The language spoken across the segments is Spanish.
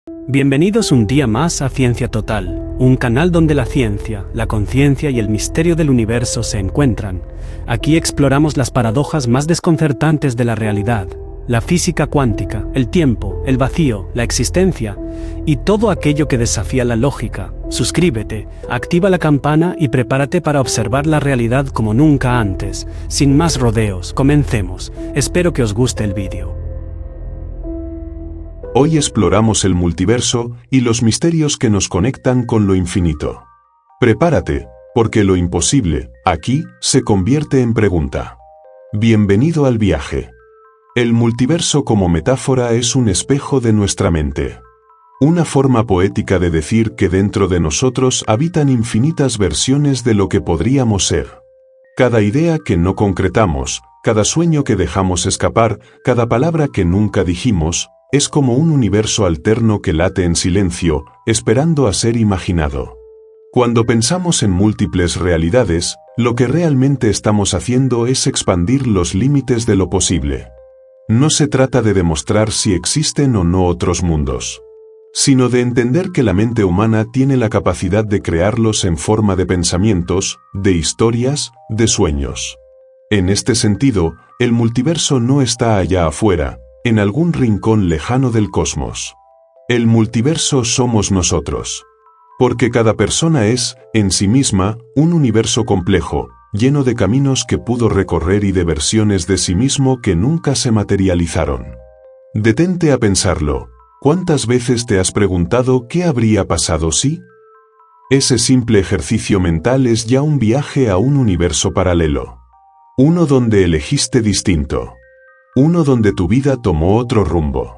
Bienvenidos un día más a Ciencia Total, un canal donde la ciencia, la conciencia y el misterio del universo se encuentran. Aquí exploramos las paradojas más desconcertantes de la realidad, la física cuántica, el tiempo, el vacío, la existencia y todo aquello que desafía la lógica. Suscríbete, activa la campana y prepárate para observar la realidad como nunca antes. Sin más rodeos, comencemos. Espero que os guste el vídeo. Hoy exploramos el multiverso y los misterios que nos conectan con lo infinito. Prepárate, porque lo imposible, aquí, se convierte en pregunta. Bienvenido al viaje. El multiverso como metáfora es un espejo de nuestra mente. Una forma poética de decir que dentro de nosotros habitan infinitas versiones de lo que podríamos ser. Cada idea que no concretamos, cada sueño que dejamos escapar, cada palabra que nunca dijimos, es como un universo alterno que late en silencio, esperando a ser imaginado. Cuando pensamos en múltiples realidades, lo que realmente estamos haciendo es expandir los límites de lo posible. No se trata de demostrar si existen o no otros mundos, sino de entender que la mente humana tiene la capacidad de crearlos en forma de pensamientos, de historias, de sueños. En este sentido, el multiverso no está allá afuera, en algún rincón lejano del cosmos. El multiverso somos nosotros. Porque cada persona es, en sí misma, un universo complejo, lleno de caminos que pudo recorrer y de versiones de sí mismo que nunca se materializaron. Detente a pensarlo. ¿Cuántas veces te has preguntado qué habría pasado si? Ese simple ejercicio mental es ya un viaje a un universo paralelo. Uno donde elegiste distinto. Uno donde tu vida tomó otro rumbo.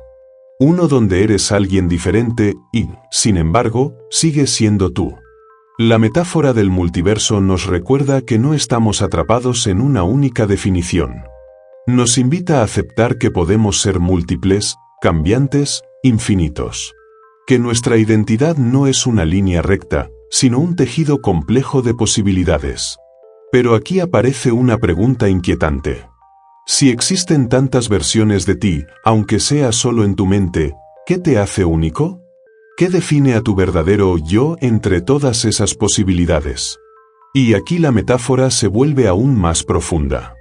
Uno donde eres alguien diferente y, sin embargo, sigues siendo tú. La metáfora del multiverso nos recuerda que no estamos atrapados en una única definición. Nos invita a aceptar que podemos ser múltiples, cambiantes, infinitos. Que nuestra identidad no es una línea recta, sino un tejido complejo de posibilidades. Pero aquí aparece una pregunta inquietante. Si existen tantas versiones de ti, aunque sea solo en tu mente, ¿qué te hace único? ¿Qué define a tu verdadero yo entre todas esas posibilidades? Y aquí la metáfora se vuelve aún más profunda.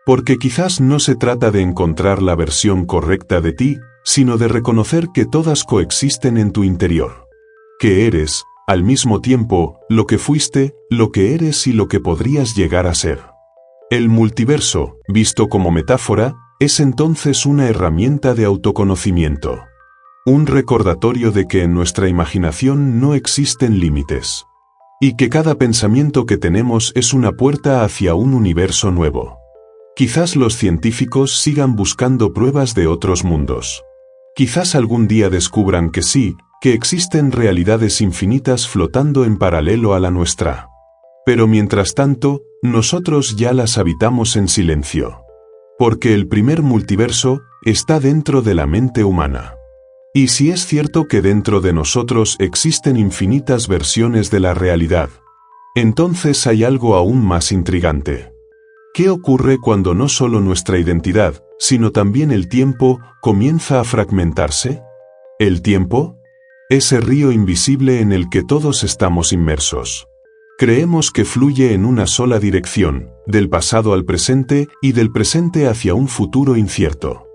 Porque quizás no se trata de encontrar la versión correcta de ti, sino de reconocer que todas coexisten en tu interior. Que eres, al mismo tiempo, lo que fuiste, lo que eres y lo que podrías llegar a ser. El multiverso, visto como metáfora, es entonces una herramienta de autoconocimiento. Un recordatorio de que en nuestra imaginación no existen límites. Y que cada pensamiento que tenemos es una puerta hacia un universo nuevo. Quizás los científicos sigan buscando pruebas de otros mundos. Quizás algún día descubran que sí, que existen realidades infinitas flotando en paralelo a la nuestra. Pero mientras tanto, nosotros ya las habitamos en silencio. Porque el primer multiverso está dentro de la mente humana. Y si es cierto que dentro de nosotros existen infinitas versiones de la realidad, entonces hay algo aún más intrigante. ¿Qué ocurre cuando no solo nuestra identidad, sino también el tiempo, comienza a fragmentarse? ¿El tiempo? Ese río invisible en el que todos estamos inmersos. Creemos que fluye en una sola dirección, del pasado al presente y del presente hacia un futuro incierto.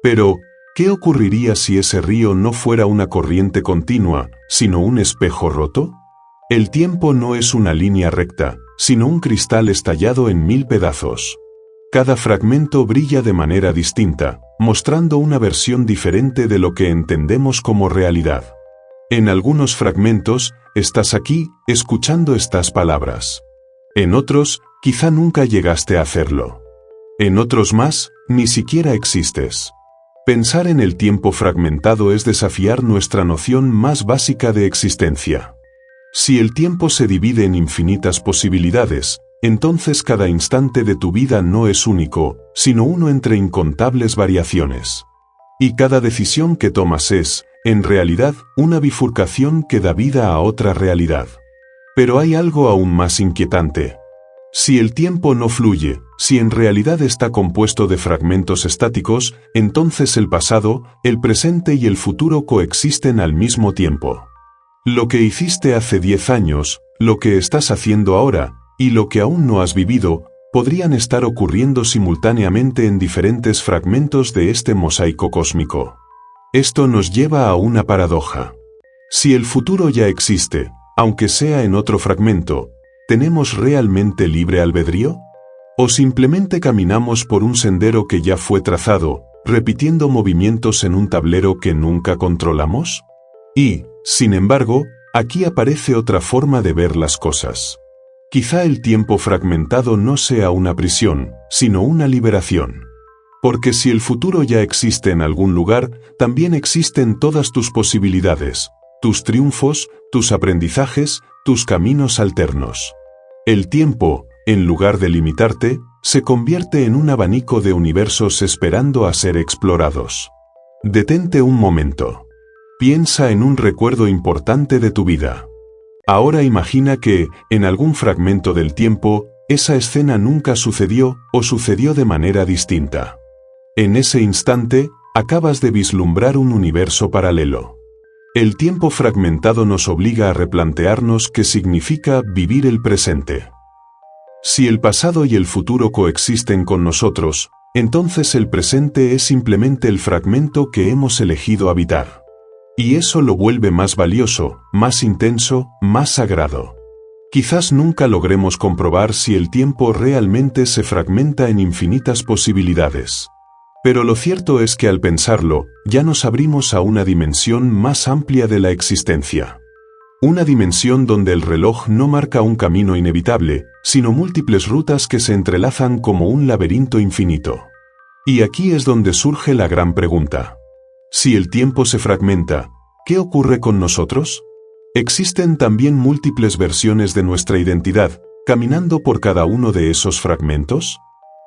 Pero, ¿qué ocurriría si ese río no fuera una corriente continua, sino un espejo roto? El tiempo no es una línea recta, sino un cristal estallado en 1000 pedazos. Cada fragmento brilla de manera distinta, mostrando una versión diferente de lo que entendemos como realidad. En algunos fragmentos, estás aquí, escuchando estas palabras. En otros, quizá nunca llegaste a hacerlo. En otros más, ni siquiera existes. Pensar en el tiempo fragmentado es desafiar nuestra noción más básica de existencia. Si el tiempo se divide en infinitas posibilidades, entonces cada instante de tu vida no es único, sino uno entre incontables variaciones. Y cada decisión que tomas es, en realidad, una bifurcación que da vida a otra realidad. Pero hay algo aún más inquietante. Si el tiempo no fluye, si en realidad está compuesto de fragmentos estáticos, entonces el pasado, el presente y el futuro coexisten al mismo tiempo. Lo que hiciste hace 10 años, lo que estás haciendo ahora, y lo que aún no has vivido, podrían estar ocurriendo simultáneamente en diferentes fragmentos de este mosaico cósmico. Esto nos lleva a una paradoja. Si el futuro ya existe, aunque sea en otro fragmento, ¿tenemos realmente libre albedrío? ¿O simplemente caminamos por un sendero que ya fue trazado, repitiendo movimientos en un tablero que nunca controlamos? Y, sin embargo, aquí aparece otra forma de ver las cosas. Quizá el tiempo fragmentado no sea una prisión, sino una liberación. Porque si el futuro ya existe en algún lugar, también existen todas tus posibilidades, tus triunfos, tus aprendizajes, tus caminos alternos. El tiempo, en lugar de limitarte, se convierte en un abanico de universos esperando a ser explorados. Detente un momento. Piensa en un recuerdo importante de tu vida. Ahora imagina que, en algún fragmento del tiempo, esa escena nunca sucedió o sucedió de manera distinta. En ese instante, acabas de vislumbrar un universo paralelo. El tiempo fragmentado nos obliga a replantearnos qué significa vivir el presente. Si el pasado y el futuro coexisten con nosotros, entonces el presente es simplemente el fragmento que hemos elegido habitar. Y eso lo vuelve más valioso, más intenso, más sagrado. Quizás nunca logremos comprobar si el tiempo realmente se fragmenta en infinitas posibilidades. Pero lo cierto es que al pensarlo, ya nos abrimos a una dimensión más amplia de la existencia. Una dimensión donde el reloj no marca un camino inevitable, sino múltiples rutas que se entrelazan como un laberinto infinito. Y aquí es donde surge la gran pregunta. Si el tiempo se fragmenta, ¿qué ocurre con nosotros? Existen también múltiples versiones de nuestra identidad, caminando por cada uno de esos fragmentos.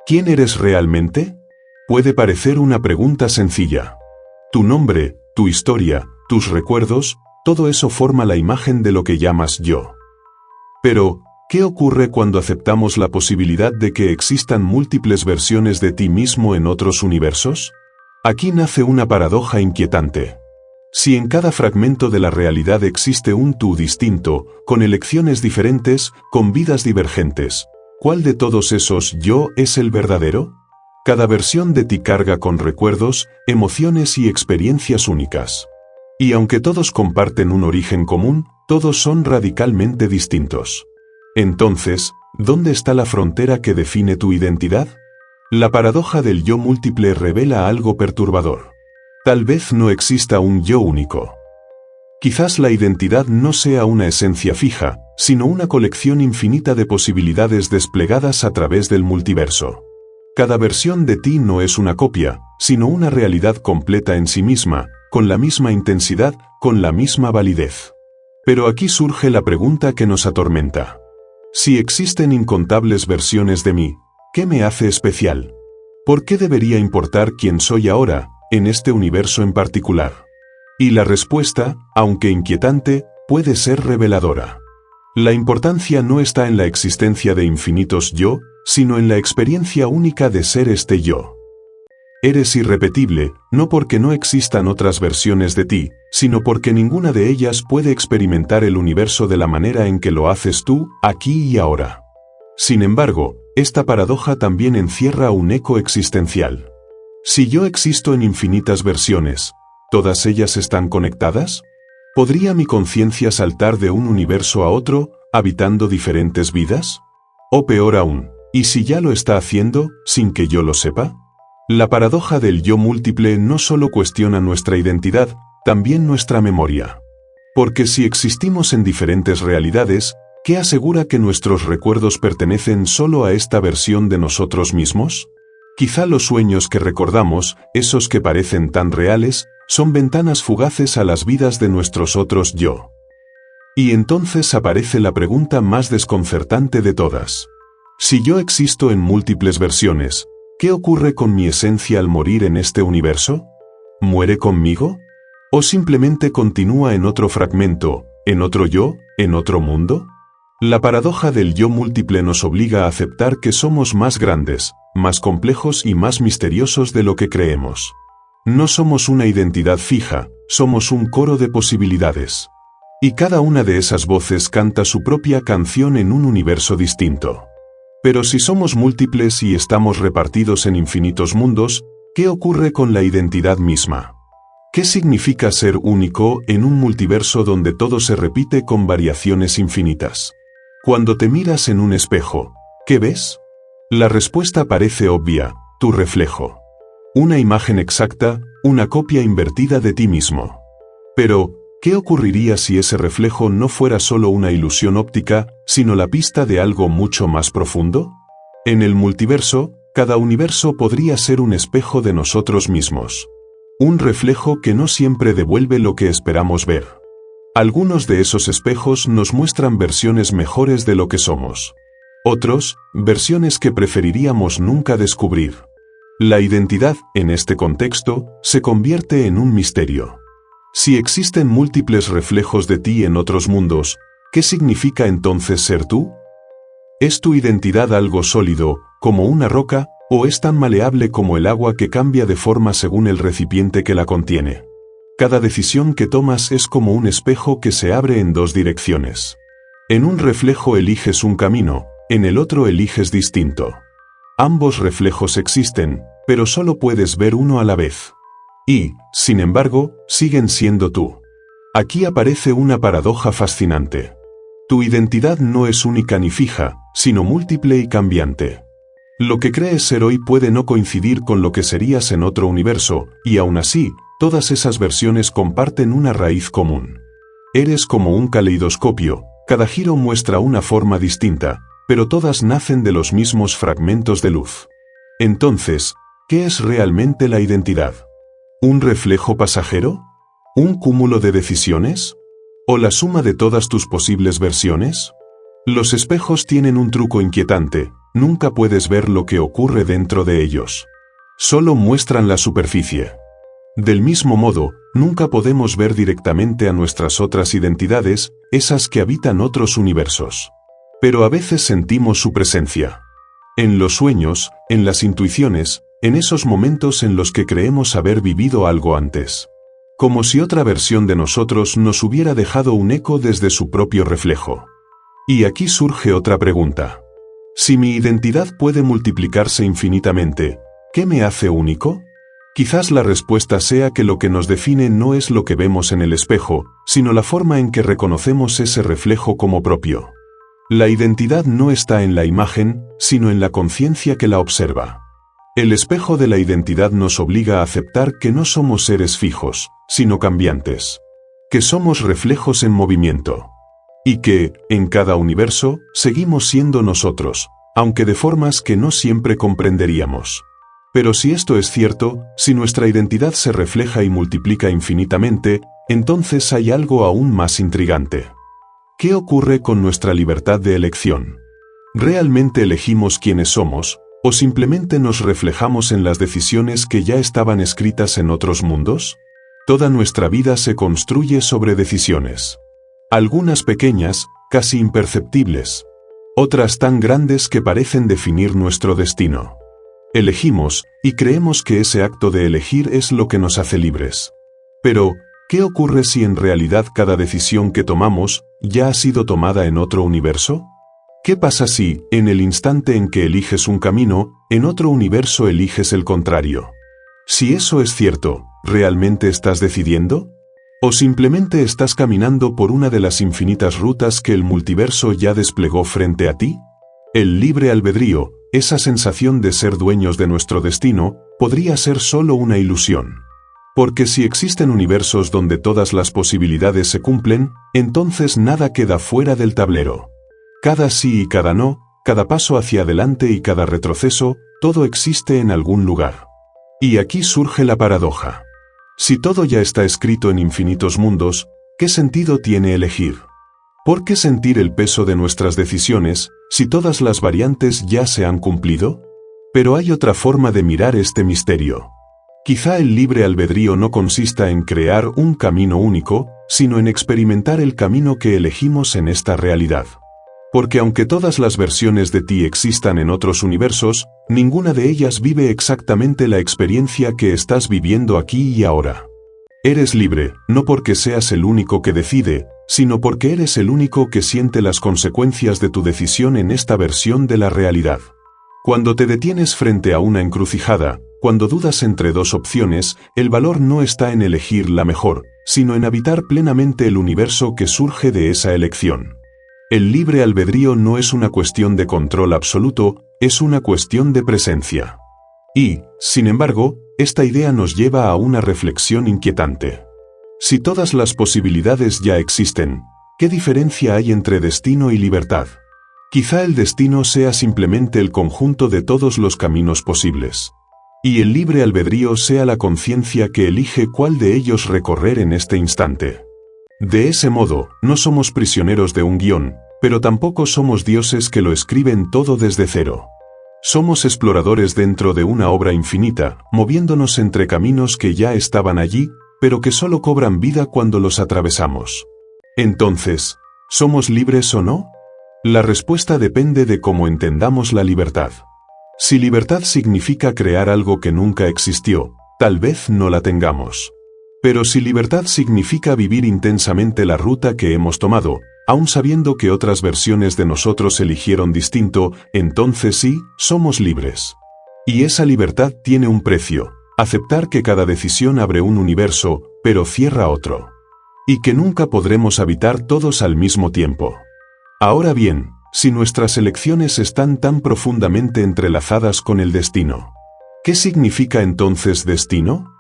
¿Quién eres realmente? Puede parecer una pregunta sencilla. Tu nombre, tu historia, tus recuerdos, todo eso forma la imagen de lo que llamas yo. Pero, ¿qué ocurre cuando aceptamos la posibilidad de que existan múltiples versiones de ti mismo en otros universos? Aquí nace una paradoja inquietante. Si en cada fragmento de la realidad existe un tú distinto, con elecciones diferentes, con vidas divergentes, ¿cuál de todos esos yo es el verdadero? Cada versión de ti carga con recuerdos, emociones y experiencias únicas. Y aunque todos comparten un origen común, todos son radicalmente distintos. Entonces, ¿dónde está la frontera que define tu identidad? La paradoja del yo múltiple revela algo perturbador. Tal vez no exista un yo único. Quizás la identidad no sea una esencia fija, sino una colección infinita de posibilidades desplegadas a través del multiverso. Cada versión de ti no es una copia, sino una realidad completa en sí misma, con la misma intensidad, con la misma validez. Pero aquí surge la pregunta que nos atormenta. Si existen incontables versiones de mí, ¿qué me hace especial? ¿Por qué debería importar quién soy ahora, en este universo en particular? Y la respuesta, aunque inquietante, puede ser reveladora. La importancia no está en la existencia de infinitos yo, sino en la experiencia única de ser este yo. Eres irrepetible, no porque no existan otras versiones de ti, sino porque ninguna de ellas puede experimentar el universo de la manera en que lo haces tú, aquí y ahora. Sin embargo, esta paradoja también encierra un eco existencial. Si yo existo en infinitas versiones, ¿todas ellas están conectadas? ¿Podría mi conciencia saltar de un universo a otro, habitando diferentes vidas? O peor aún, ¿y si ya lo está haciendo, sin que yo lo sepa? La paradoja del yo múltiple no solo cuestiona nuestra identidad, también nuestra memoria. Porque si existimos en diferentes realidades, ¿qué asegura que nuestros recuerdos pertenecen solo a esta versión de nosotros mismos? Quizá los sueños que recordamos, esos que parecen tan reales, son ventanas fugaces a las vidas de nuestros otros yo. Y entonces aparece la pregunta más desconcertante de todas. Si yo existo en múltiples versiones, ¿qué ocurre con mi esencia al morir en este universo? ¿Muere conmigo? ¿O simplemente continúa en otro fragmento, en otro yo, en otro mundo? La paradoja del yo múltiple nos obliga a aceptar que somos más grandes, más complejos y más misteriosos de lo que creemos. No somos una identidad fija, somos un coro de posibilidades. Y cada una de esas voces canta su propia canción en un universo distinto. Pero si somos múltiples y estamos repartidos en infinitos mundos, ¿qué ocurre con la identidad misma? ¿Qué significa ser único en un multiverso donde todo se repite con variaciones infinitas? Cuando te miras en un espejo, ¿qué ves? La respuesta parece obvia, tu reflejo. Una imagen exacta, una copia invertida de ti mismo. Pero, ¿qué ocurriría si ese reflejo no fuera solo una ilusión óptica, sino la pista de algo mucho más profundo? En el multiverso, cada universo podría ser un espejo de nosotros mismos. Un reflejo que no siempre devuelve lo que esperamos ver. Algunos de esos espejos nos muestran versiones mejores de lo que somos. Otros, versiones que preferiríamos nunca descubrir. La identidad, en este contexto, se convierte en un misterio. Si existen múltiples reflejos de ti en otros mundos, ¿qué significa entonces ser tú? ¿Es tu identidad algo sólido, como una roca, o es tan maleable como el agua que cambia de forma según el recipiente que la contiene? Cada decisión que tomas es como un espejo que se abre en dos direcciones. En un reflejo eliges un camino, en el otro eliges distinto. Ambos reflejos existen, pero solo puedes ver uno a la vez. Y, sin embargo, siguen siendo tú. Aquí aparece una paradoja fascinante. Tu identidad no es única ni fija, sino múltiple y cambiante. Lo que crees ser hoy puede no coincidir con lo que serías en otro universo, y aún así, todas esas versiones comparten una raíz común. Eres como un caleidoscopio, cada giro muestra una forma distinta, pero todas nacen de los mismos fragmentos de luz. Entonces, ¿qué es realmente la identidad? ¿Un reflejo pasajero? ¿Un cúmulo de decisiones? ¿O la suma de todas tus posibles versiones? Los espejos tienen un truco inquietante, nunca puedes ver lo que ocurre dentro de ellos. Solo muestran la superficie. Del mismo modo, nunca podemos ver directamente a nuestras otras identidades, esas que habitan otros universos. Pero a veces sentimos su presencia. En los sueños, en las intuiciones, en esos momentos en los que creemos haber vivido algo antes. Como si otra versión de nosotros nos hubiera dejado un eco desde su propio reflejo. Y aquí surge otra pregunta. Si mi identidad puede multiplicarse infinitamente, ¿qué me hace único? Quizás la respuesta sea que lo que nos define no es lo que vemos en el espejo, sino la forma en que reconocemos ese reflejo como propio. La identidad no está en la imagen, sino en la conciencia que la observa. El espejo de la identidad nos obliga a aceptar que no somos seres fijos, sino cambiantes. Que somos reflejos en movimiento. Y que, en cada universo, seguimos siendo nosotros, aunque de formas que no siempre comprenderíamos. Pero si esto es cierto, si nuestra identidad se refleja y multiplica infinitamente, entonces hay algo aún más intrigante. ¿Qué ocurre con nuestra libertad de elección? ¿Realmente elegimos quiénes somos, o simplemente nos reflejamos en las decisiones que ya estaban escritas en otros mundos? Toda nuestra vida se construye sobre decisiones. Algunas pequeñas, casi imperceptibles. Otras tan grandes que parecen definir nuestro destino. Elegimos, y creemos que ese acto de elegir es lo que nos hace libres. Pero, ¿qué ocurre si en realidad cada decisión que tomamos ya ha sido tomada en otro universo? ¿Qué pasa si, en el instante en que eliges un camino, en otro universo eliges el contrario? Si eso es cierto, ¿realmente estás decidiendo? ¿O simplemente estás caminando por una de las infinitas rutas que el multiverso ya desplegó frente a ti? El libre albedrío, esa sensación de ser dueños de nuestro destino, podría ser solo una ilusión. Porque si existen universos donde todas las posibilidades se cumplen, entonces nada queda fuera del tablero. Cada sí y cada no, cada paso hacia adelante y cada retroceso, todo existe en algún lugar. Y aquí surge la paradoja. Si todo ya está escrito en infinitos mundos, ¿qué sentido tiene elegir? ¿Por qué sentir el peso de nuestras decisiones, si todas las variantes ya se han cumplido? Pero hay otra forma de mirar este misterio. Quizá el libre albedrío no consista en crear un camino único, sino en experimentar el camino que elegimos en esta realidad. Porque aunque todas las versiones de ti existan en otros universos, ninguna de ellas vive exactamente la experiencia que estás viviendo aquí y ahora. Eres libre, no porque seas el único que decide, sino porque eres el único que siente las consecuencias de tu decisión en esta versión de la realidad. Cuando te detienes frente a una encrucijada, cuando dudas entre dos opciones, el valor no está en elegir la mejor, sino en habitar plenamente el universo que surge de esa elección. El libre albedrío no es una cuestión de control absoluto, es una cuestión de presencia. Y, sin embargo, esta idea nos lleva a una reflexión inquietante. Si todas las posibilidades ya existen, ¿qué diferencia hay entre destino y libertad? Quizá el destino sea simplemente el conjunto de todos los caminos posibles. Y el libre albedrío sea la conciencia que elige cuál de ellos recorrer en este instante. De ese modo, no somos prisioneros de un guión, pero tampoco somos dioses que lo escriben todo desde cero. Somos exploradores dentro de una obra infinita, moviéndonos entre caminos que ya estaban allí, pero que solo cobran vida cuando los atravesamos. Entonces, ¿somos libres o no? La respuesta depende de cómo entendamos la libertad. Si libertad significa crear algo que nunca existió, tal vez no la tengamos. Pero si libertad significa vivir intensamente la ruta que hemos tomado, aun sabiendo que otras versiones de nosotros eligieron distinto, entonces sí, somos libres. Y esa libertad tiene un precio, aceptar que cada decisión abre un universo, pero cierra otro. Y que nunca podremos habitar todos al mismo tiempo. Ahora bien, si nuestras elecciones están tan profundamente entrelazadas con el destino, ¿qué significa entonces destino?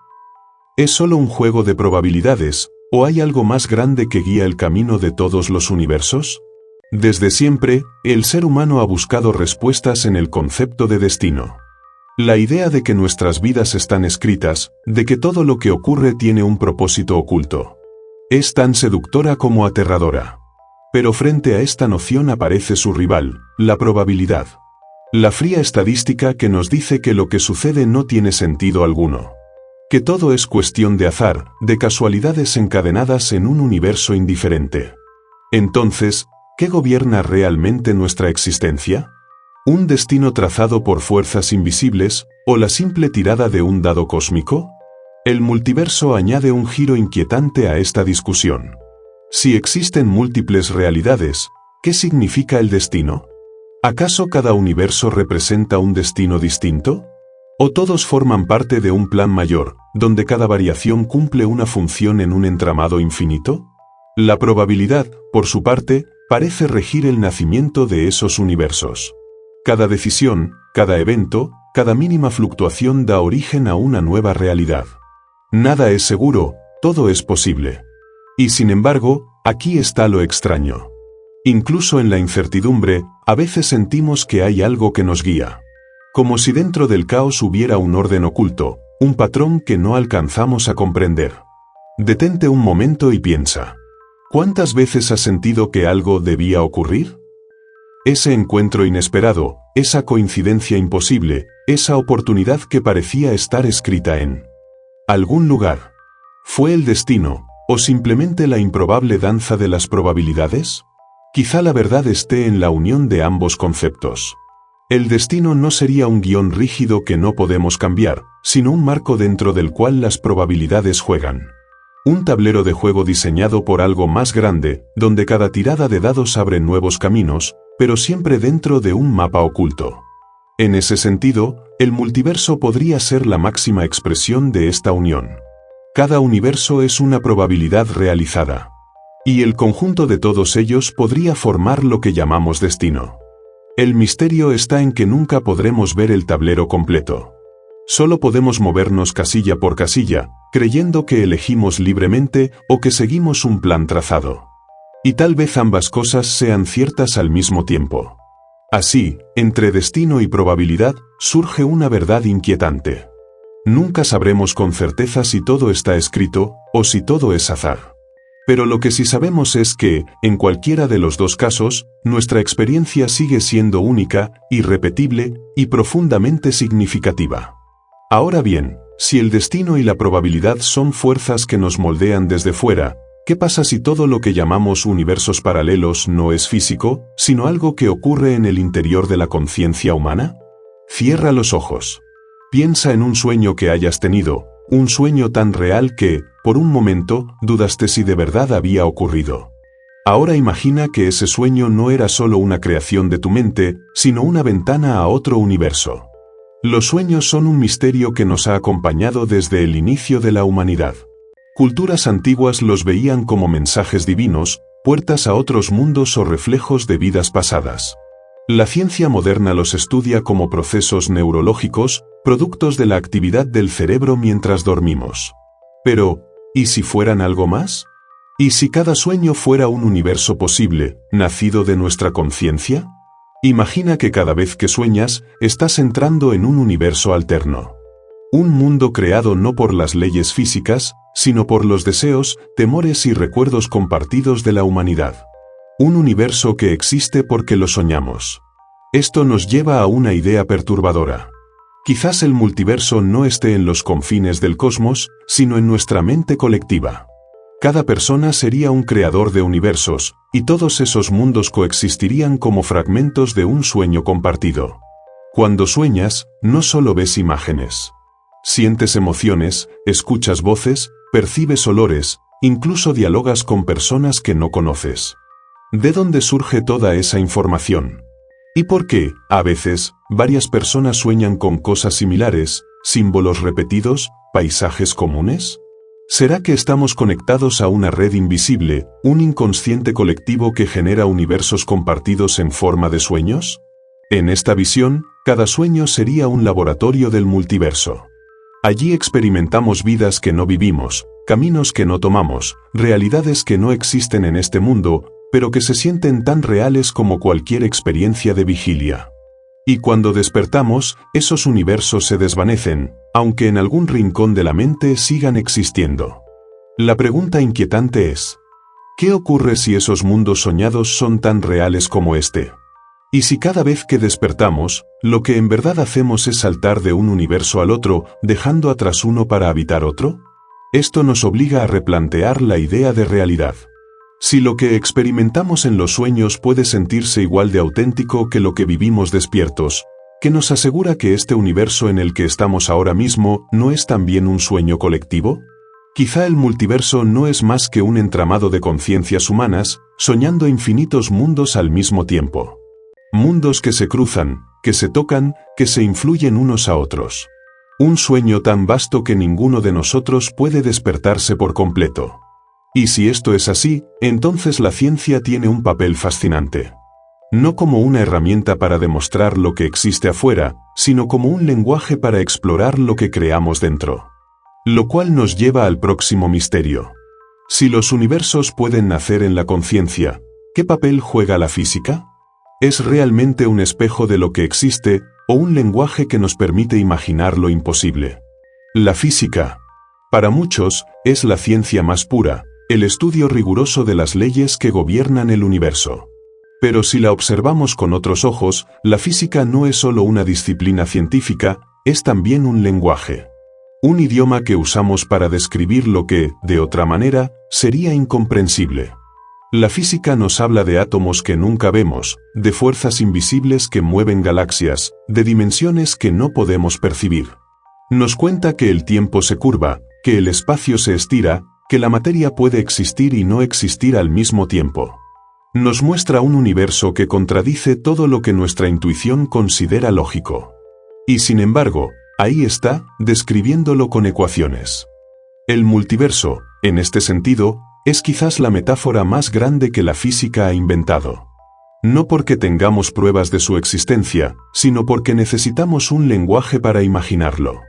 ¿Es solo un juego de probabilidades, o hay algo más grande que guía el camino de todos los universos? Desde siempre, el ser humano ha buscado respuestas en el concepto de destino. La idea de que nuestras vidas están escritas, de que todo lo que ocurre tiene un propósito oculto, es tan seductora como aterradora. Pero frente a esta noción aparece su rival, la probabilidad. La fría estadística que nos dice que lo que sucede no tiene sentido alguno. Que todo es cuestión de azar, de casualidades encadenadas en un universo indiferente. Entonces, ¿qué gobierna realmente nuestra existencia? ¿Un destino trazado por fuerzas invisibles, o la simple tirada de un dado cósmico? El multiverso añade un giro inquietante a esta discusión. Si existen múltiples realidades, ¿qué significa el destino? ¿Acaso cada universo representa un destino distinto? ¿O todos forman parte de un plan mayor, donde cada variación cumple una función en un entramado infinito? La probabilidad, por su parte, parece regir el nacimiento de esos universos. Cada decisión, cada evento, cada mínima fluctuación da origen a una nueva realidad. Nada es seguro, todo es posible. Y sin embargo, aquí está lo extraño. Incluso en la incertidumbre, a veces sentimos que hay algo que nos guía. Como si dentro del caos hubiera un orden oculto, un patrón que no alcanzamos a comprender. Detente un momento y piensa. ¿Cuántas veces has sentido que algo debía ocurrir? Ese encuentro inesperado, esa coincidencia imposible, esa oportunidad que parecía estar escrita en algún lugar. ¿Fue el destino, o simplemente la improbable danza de las probabilidades? Quizá la verdad esté en la unión de ambos conceptos. El destino no sería un guión rígido que no podemos cambiar, sino un marco dentro del cual las probabilidades juegan. Un tablero de juego diseñado por algo más grande, donde cada tirada de dados abre nuevos caminos, pero siempre dentro de un mapa oculto. En ese sentido, el multiverso podría ser la máxima expresión de esta unión. Cada universo es una probabilidad realizada. Y el conjunto de todos ellos podría formar lo que llamamos destino. El misterio está en que nunca podremos ver el tablero completo. Solo podemos movernos casilla por casilla, creyendo que elegimos libremente o que seguimos un plan trazado. Y tal vez ambas cosas sean ciertas al mismo tiempo. Así, entre destino y probabilidad, surge una verdad inquietante. Nunca sabremos con certeza si todo está escrito, o si todo es azar. Pero lo que sí sabemos es que, en cualquiera de los dos casos, nuestra experiencia sigue siendo única, irrepetible, y profundamente significativa. Ahora bien, si el destino y la probabilidad son fuerzas que nos moldean desde fuera, ¿Qué pasa si todo lo que llamamos universos paralelos no es físico, sino algo que ocurre en el interior de la conciencia humana? Cierra los ojos. Piensa en un sueño que hayas tenido, un sueño tan real que, por un momento, dudaste si de verdad había ocurrido. Ahora imagina que ese sueño no era solo una creación de tu mente, sino una ventana a otro universo. Los sueños son un misterio que nos ha acompañado desde el inicio de la humanidad. Culturas antiguas los veían como mensajes divinos, puertas a otros mundos o reflejos de vidas pasadas. La ciencia moderna los estudia como procesos neurológicos, productos de la actividad del cerebro mientras dormimos. Pero, ¿y si fueran algo más? ¿Y si cada sueño fuera un universo posible, nacido de nuestra conciencia? Imagina que cada vez que sueñas, estás entrando en un universo alterno. Un mundo creado no por las leyes físicas, sino por los deseos, temores y recuerdos compartidos de la humanidad. Un universo que existe porque lo soñamos. Esto nos lleva a una idea perturbadora. Quizás el multiverso no esté en los confines del cosmos, sino en nuestra mente colectiva. Cada persona sería un creador de universos, y todos esos mundos coexistirían como fragmentos de un sueño compartido. Cuando sueñas, no solo ves imágenes. Sientes emociones, escuchas voces, percibes olores, incluso dialogas con personas que no conoces. ¿De dónde surge toda esa información? ¿Y por qué, a veces, varias personas sueñan con cosas similares, símbolos repetidos, paisajes comunes? ¿Será que estamos conectados a una red invisible, un inconsciente colectivo que genera universos compartidos en forma de sueños? En esta visión, cada sueño sería un laboratorio del multiverso. Allí experimentamos vidas que no vivimos, caminos que no tomamos, realidades que no existen en este mundo, pero que se sienten tan reales como cualquier experiencia de vigilia. Y cuando despertamos, esos universos se desvanecen, aunque en algún rincón de la mente sigan existiendo. La pregunta inquietante es, ¿qué ocurre si esos mundos soñados son tan reales como este? ¿Y si cada vez que despertamos, lo que en verdad hacemos es saltar de un universo al otro, dejando atrás uno para habitar otro? Esto nos obliga a replantear la idea de realidad. Si lo que experimentamos en los sueños puede sentirse igual de auténtico que lo que vivimos despiertos, ¿qué nos asegura que este universo en el que estamos ahora mismo no es también un sueño colectivo? Quizá el multiverso no es más que un entramado de conciencias humanas, soñando infinitos mundos al mismo tiempo. Mundos que se cruzan, que se tocan, que se influyen unos a otros. Un sueño tan vasto que ninguno de nosotros puede despertarse por completo. Y si esto es así, entonces la ciencia tiene un papel fascinante. No como una herramienta para demostrar lo que existe afuera, sino como un lenguaje para explorar lo que creamos dentro. Lo cual nos lleva al próximo misterio. Si los universos pueden nacer en la conciencia, ¿qué papel juega la física? ¿Es realmente un espejo de lo que existe, o un lenguaje que nos permite imaginar lo imposible? La física, para muchos, es la ciencia más pura, el estudio riguroso de las leyes que gobiernan el universo. Pero si la observamos con otros ojos, la física no es solo una disciplina científica, es también un lenguaje. Un idioma que usamos para describir lo que, de otra manera, sería incomprensible. La física nos habla de átomos que nunca vemos, de fuerzas invisibles que mueven galaxias, de dimensiones que no podemos percibir. Nos cuenta que el tiempo se curva, que el espacio se estira, que la materia puede existir y no existir al mismo tiempo. Nos muestra un universo que contradice todo lo que nuestra intuición considera lógico. Y sin embargo, ahí está, describiéndolo con ecuaciones. El multiverso, en este sentido, es quizás la metáfora más grande que la física ha inventado. No porque tengamos pruebas de su existencia, sino porque necesitamos un lenguaje para imaginarlo.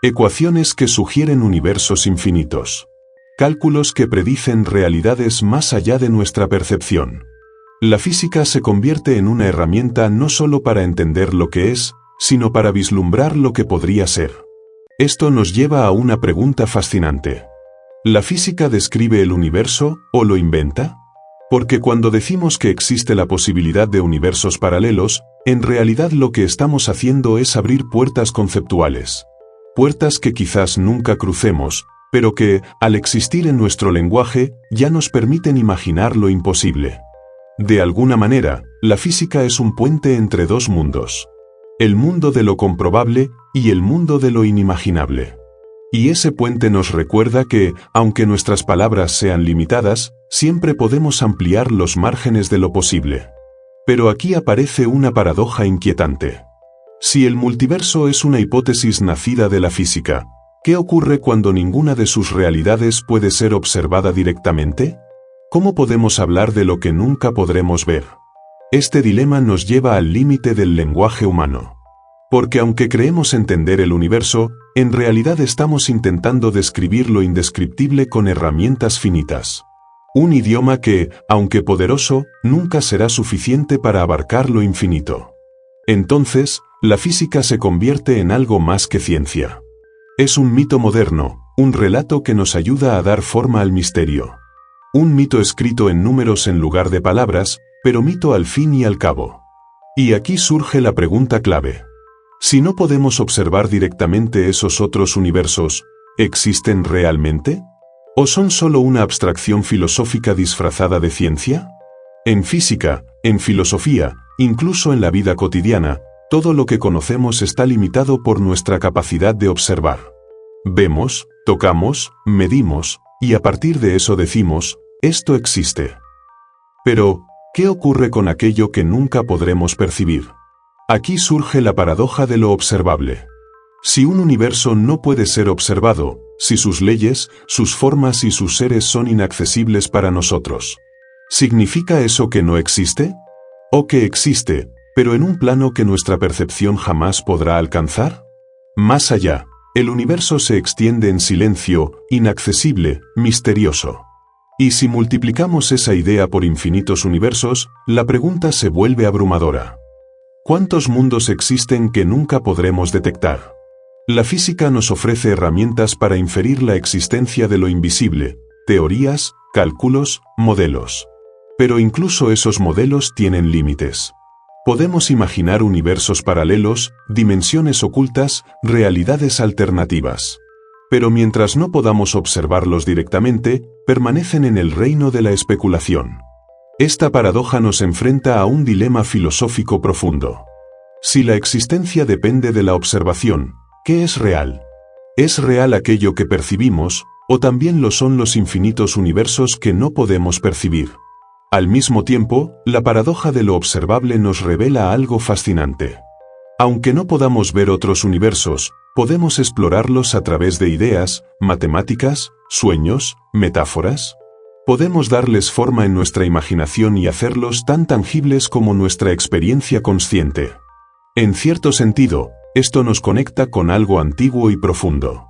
Ecuaciones que sugieren universos infinitos. Cálculos que predicen realidades más allá de nuestra percepción. La física se convierte en una herramienta no solo para entender lo que es, sino para vislumbrar lo que podría ser. Esto nos lleva a una pregunta fascinante. ¿La física describe el universo, o lo inventa? Porque cuando decimos que existe la posibilidad de universos paralelos, en realidad lo que estamos haciendo es abrir puertas conceptuales. Puertas que quizás nunca crucemos, pero que, al existir en nuestro lenguaje, ya nos permiten imaginar lo imposible. De alguna manera, la física es un puente entre dos mundos. El mundo de lo comprobable y el mundo de lo inimaginable. Y ese puente nos recuerda que, aunque nuestras palabras sean limitadas, siempre podemos ampliar los márgenes de lo posible. Pero aquí aparece una paradoja inquietante. Si el multiverso es una hipótesis nacida de la física, ¿qué ocurre cuando ninguna de sus realidades puede ser observada directamente? ¿Cómo podemos hablar de lo que nunca podremos ver? Este dilema nos lleva al límite del lenguaje humano. Porque aunque creemos entender el universo, en realidad estamos intentando describir lo indescriptible con herramientas finitas. Un idioma que, aunque poderoso, nunca será suficiente para abarcar lo infinito. Entonces, la física se convierte en algo más que ciencia. Es un mito moderno, un relato que nos ayuda a dar forma al misterio. Un mito escrito en números en lugar de palabras, pero mito al fin y al cabo. Y aquí surge la pregunta clave. Si no podemos observar directamente esos otros universos, ¿existen realmente? ¿O son solo una abstracción filosófica disfrazada de ciencia? En física, en filosofía, incluso en la vida cotidiana, todo lo que conocemos está limitado por nuestra capacidad de observar. Vemos, tocamos, medimos, y a partir de eso decimos, esto existe. Pero, ¿qué ocurre con aquello que nunca podremos percibir? Aquí surge la paradoja de lo observable. Si un universo no puede ser observado, si sus leyes, sus formas y sus seres son inaccesibles para nosotros, ¿significa eso que no existe? ¿O que existe, pero en un plano que nuestra percepción jamás podrá alcanzar? Más allá, el universo se extiende en silencio, inaccesible, misterioso. Y si multiplicamos esa idea por infinitos universos, la pregunta se vuelve abrumadora. ¿Cuántos mundos existen que nunca podremos detectar? La física nos ofrece herramientas para inferir la existencia de lo invisible, teorías, cálculos, modelos. Pero incluso esos modelos tienen límites. Podemos imaginar universos paralelos, dimensiones ocultas, realidades alternativas. Pero mientras no podamos observarlos directamente, permanecen en el reino de la especulación. Esta paradoja nos enfrenta a un dilema filosófico profundo. Si la existencia depende de la observación, ¿qué es real? ¿Es real aquello que percibimos, o también lo son los infinitos universos que no podemos percibir? Al mismo tiempo, la paradoja de lo observable nos revela algo fascinante. Aunque no podamos ver otros universos, podemos explorarlos a través de ideas, matemáticas, sueños, metáforas. Podemos darles forma en nuestra imaginación y hacerlos tan tangibles como nuestra experiencia consciente. En cierto sentido, esto nos conecta con algo antiguo y profundo.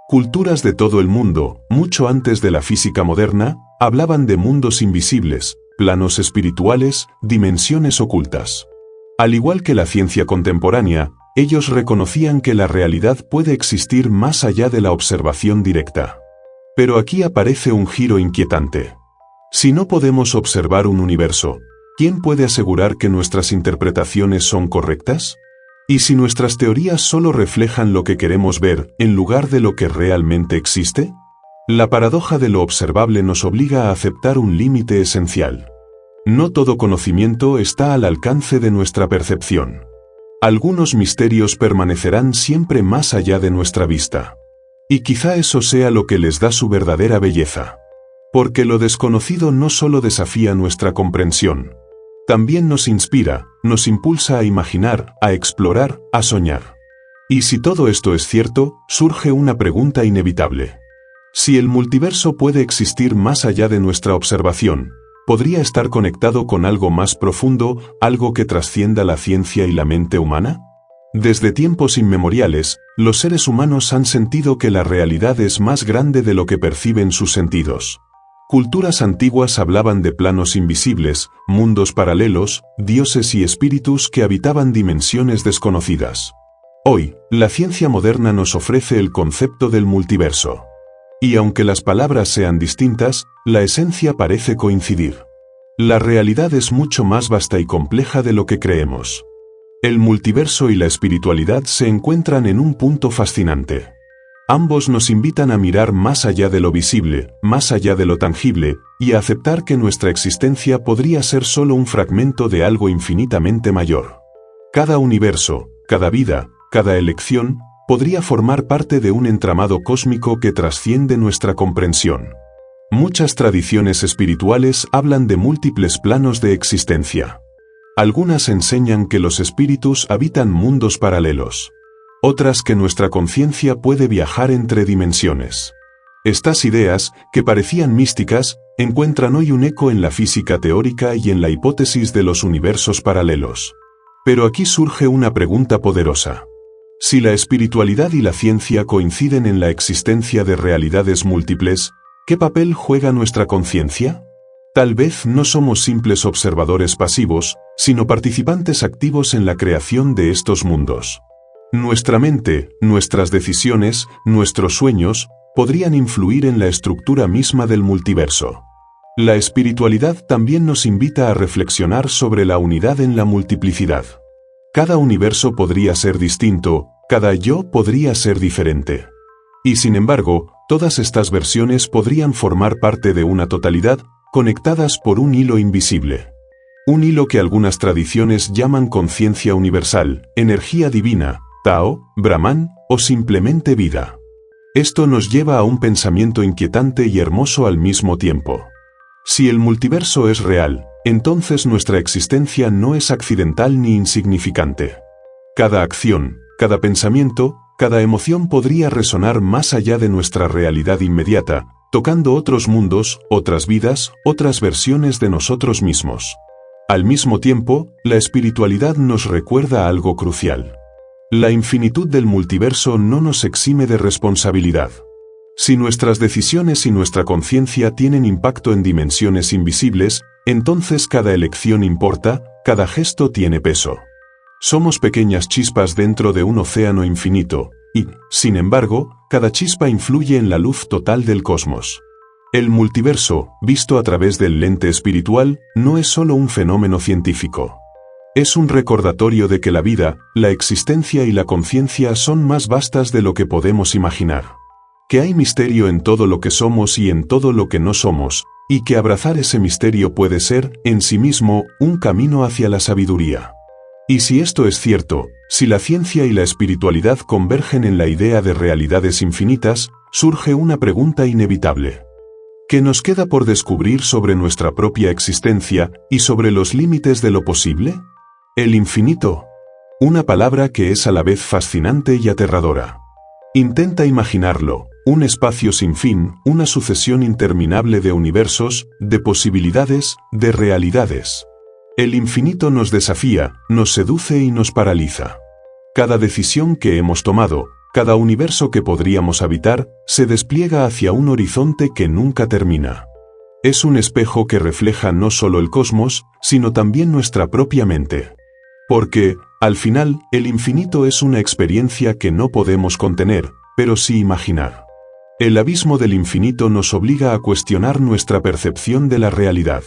Culturas de todo el mundo, mucho antes de la física moderna, hablaban de mundos invisibles, planos espirituales, dimensiones ocultas. Al igual que la ciencia contemporánea, ellos reconocían que la realidad puede existir más allá de la observación directa. Pero aquí aparece un giro inquietante. Si no podemos observar un universo, ¿quién puede asegurar que nuestras interpretaciones son correctas? ¿Y si nuestras teorías solo reflejan lo que queremos ver, en lugar de lo que realmente existe? La paradoja de lo observable nos obliga a aceptar un límite esencial. No todo conocimiento está al alcance de nuestra percepción. Algunos misterios permanecerán siempre más allá de nuestra vista. Y quizá eso sea lo que les da su verdadera belleza. Porque lo desconocido no solo desafía nuestra comprensión, también nos inspira, nos impulsa a imaginar, a explorar, a soñar. Y si todo esto es cierto, surge una pregunta inevitable. Si el multiverso puede existir más allá de nuestra observación, ¿podría estar conectado con algo más profundo, algo que trascienda la ciencia y la mente humana? Desde tiempos inmemoriales, los seres humanos han sentido que la realidad es más grande de lo que perciben sus sentidos. Culturas antiguas hablaban de planos invisibles, mundos paralelos, dioses y espíritus que habitaban dimensiones desconocidas. Hoy, la ciencia moderna nos ofrece el concepto del multiverso. Y aunque las palabras sean distintas, la esencia parece coincidir. La realidad es mucho más vasta y compleja de lo que creemos. El multiverso y la espiritualidad se encuentran en un punto fascinante. Ambos nos invitan a mirar más allá de lo visible, más allá de lo tangible, y a aceptar que nuestra existencia podría ser solo un fragmento de algo infinitamente mayor. Cada universo, cada vida, cada elección, podría formar parte de un entramado cósmico que trasciende nuestra comprensión. Muchas tradiciones espirituales hablan de múltiples planos de existencia. Algunas enseñan que los espíritus habitan mundos paralelos. Otras que nuestra conciencia puede viajar entre dimensiones. Estas ideas, que parecían místicas, encuentran hoy un eco en la física teórica y en la hipótesis de los universos paralelos. Pero aquí surge una pregunta poderosa. Si la espiritualidad y la ciencia coinciden en la existencia de realidades múltiples, ¿qué papel juega nuestra conciencia? Tal vez no somos simples observadores pasivos, sino participantes activos en la creación de estos mundos. Nuestra mente, nuestras decisiones, nuestros sueños, podrían influir en la estructura misma del multiverso. La espiritualidad también nos invita a reflexionar sobre la unidad en la multiplicidad. Cada universo podría ser distinto, cada yo podría ser diferente. Y sin embargo, todas estas versiones podrían formar parte de una totalidad, conectadas por un hilo invisible. Un hilo que algunas tradiciones llaman conciencia universal, energía divina, Tao, Brahman, o simplemente vida. Esto nos lleva a un pensamiento inquietante y hermoso al mismo tiempo. Si el multiverso es real, entonces nuestra existencia no es accidental ni insignificante. Cada acción, cada pensamiento, cada emoción podría resonar más allá de nuestra realidad inmediata, tocando otros mundos, otras vidas, otras versiones de nosotros mismos. Al mismo tiempo, la espiritualidad nos recuerda algo crucial. La infinitud del multiverso no nos exime de responsabilidad. Si nuestras decisiones y nuestra conciencia tienen impacto en dimensiones invisibles, entonces cada elección importa, cada gesto tiene peso. Somos pequeñas chispas dentro de un océano infinito, y, sin embargo, cada chispa influye en la luz total del cosmos. El multiverso, visto a través del lente espiritual, no es solo un fenómeno científico. Es un recordatorio de que la vida, la existencia y la conciencia son más vastas de lo que podemos imaginar. Que hay misterio en todo lo que somos y en todo lo que no somos, y que abrazar ese misterio puede ser, en sí mismo, un camino hacia la sabiduría. Y si esto es cierto, si la ciencia y la espiritualidad convergen en la idea de realidades infinitas, surge una pregunta inevitable. ¿Qué nos queda por descubrir sobre nuestra propia existencia y sobre los límites de lo posible? El infinito. Una palabra que es a la vez fascinante y aterradora. Intenta imaginarlo, un espacio sin fin, una sucesión interminable de universos, de posibilidades, de realidades. El infinito nos desafía, nos seduce y nos paraliza. Cada decisión que hemos tomado, cada universo que podríamos habitar, se despliega hacia un horizonte que nunca termina. Es un espejo que refleja no solo el cosmos, sino también nuestra propia mente. Porque, al final, el infinito es una experiencia que no podemos contener, pero sí imaginar. El abismo del infinito nos obliga a cuestionar nuestra percepción de la realidad.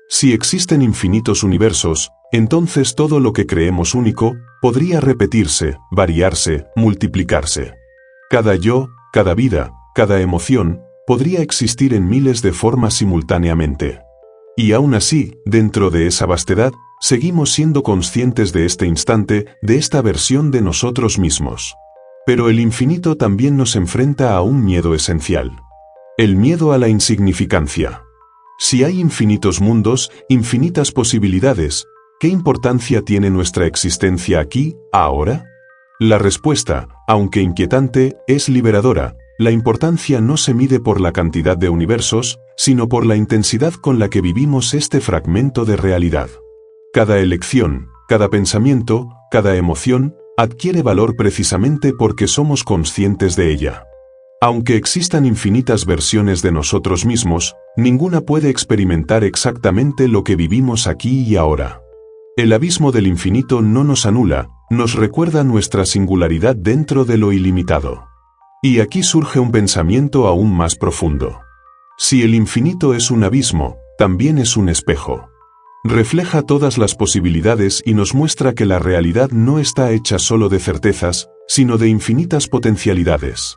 Si existen infinitos universos, entonces todo lo que creemos único, podría repetirse, variarse, multiplicarse. Cada yo, cada vida, cada emoción, podría existir en miles de formas simultáneamente. Y aún así, dentro de esa vastedad, seguimos siendo conscientes de este instante, de esta versión de nosotros mismos. Pero el infinito también nos enfrenta a un miedo esencial. El miedo a la insignificancia. Si hay infinitos mundos, infinitas posibilidades, ¿qué importancia tiene nuestra existencia aquí, ahora? La respuesta, aunque inquietante, es liberadora. La importancia no se mide por la cantidad de universos, sino por la intensidad con la que vivimos este fragmento de realidad. Cada elección, cada pensamiento, cada emoción, adquiere valor precisamente porque somos conscientes de ella. Aunque existan infinitas versiones de nosotros mismos, ninguna puede experimentar exactamente lo que vivimos aquí y ahora. El abismo del infinito no nos anula, nos recuerda nuestra singularidad dentro de lo ilimitado. Y aquí surge un pensamiento aún más profundo. Si el infinito es un abismo, también es un espejo. Refleja todas las posibilidades y nos muestra que la realidad no está hecha solo de certezas, sino de infinitas potencialidades.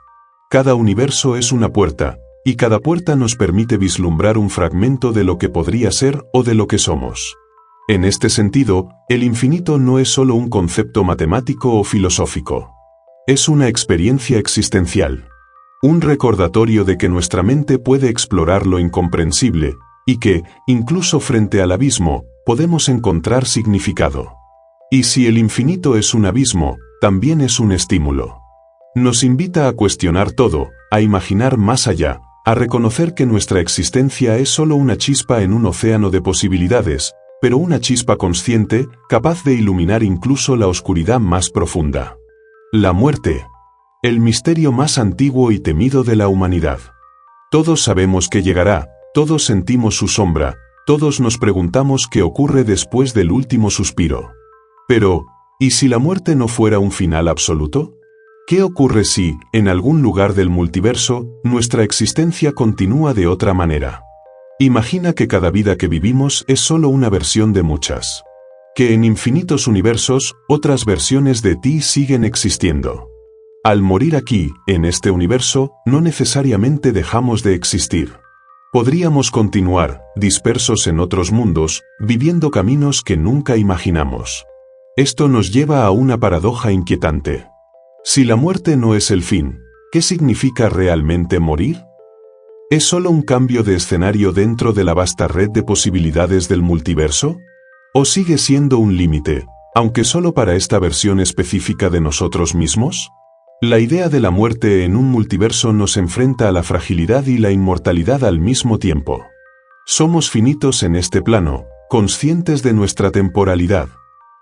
Cada universo es una puerta, y cada puerta nos permite vislumbrar un fragmento de lo que podría ser o de lo que somos. En este sentido, el infinito no es solo un concepto matemático o filosófico. Es una experiencia existencial. Un recordatorio de que nuestra mente puede explorar lo incomprensible, y que, incluso frente al abismo, podemos encontrar significado. Y si el infinito es un abismo, también es un estímulo. Nos invita a cuestionar todo, a imaginar más allá, a reconocer que nuestra existencia es solo una chispa en un océano de posibilidades, pero una chispa consciente, capaz de iluminar incluso la oscuridad más profunda. La muerte. El misterio más antiguo y temido de la humanidad. Todos sabemos que llegará, todos sentimos su sombra, todos nos preguntamos qué ocurre después del último suspiro. Pero, ¿y si la muerte no fuera un final absoluto? ¿Qué ocurre si, en algún lugar del multiverso, nuestra existencia continúa de otra manera? Imagina que cada vida que vivimos es solo una versión de muchas. Que en infinitos universos, otras versiones de ti siguen existiendo. Al morir aquí, en este universo, no necesariamente dejamos de existir. Podríamos continuar, dispersos en otros mundos, viviendo caminos que nunca imaginamos. Esto nos lleva a una paradoja inquietante. Si la muerte no es el fin, ¿qué significa realmente morir? ¿Es solo un cambio de escenario dentro de la vasta red de posibilidades del multiverso? ¿O sigue siendo un límite, aunque solo para esta versión específica de nosotros mismos? La idea de la muerte en un multiverso nos enfrenta a la fragilidad y la inmortalidad al mismo tiempo. Somos finitos en este plano, conscientes de nuestra temporalidad.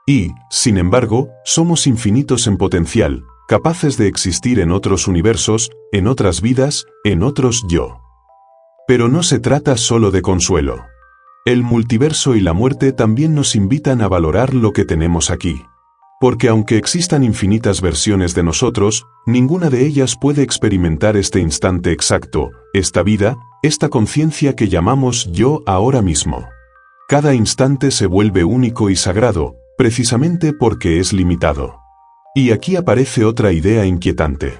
Y, sin embargo, somos infinitos en potencial, capaces de existir en otros universos, en otras vidas, en otros yo. Pero no se trata solo de consuelo. El multiverso y la muerte también nos invitan a valorar lo que tenemos aquí. Porque aunque existan infinitas versiones de nosotros, ninguna de ellas puede experimentar este instante exacto, esta vida, esta conciencia que llamamos yo ahora mismo. Cada instante se vuelve único y sagrado, precisamente porque es limitado. Y aquí aparece otra idea inquietante.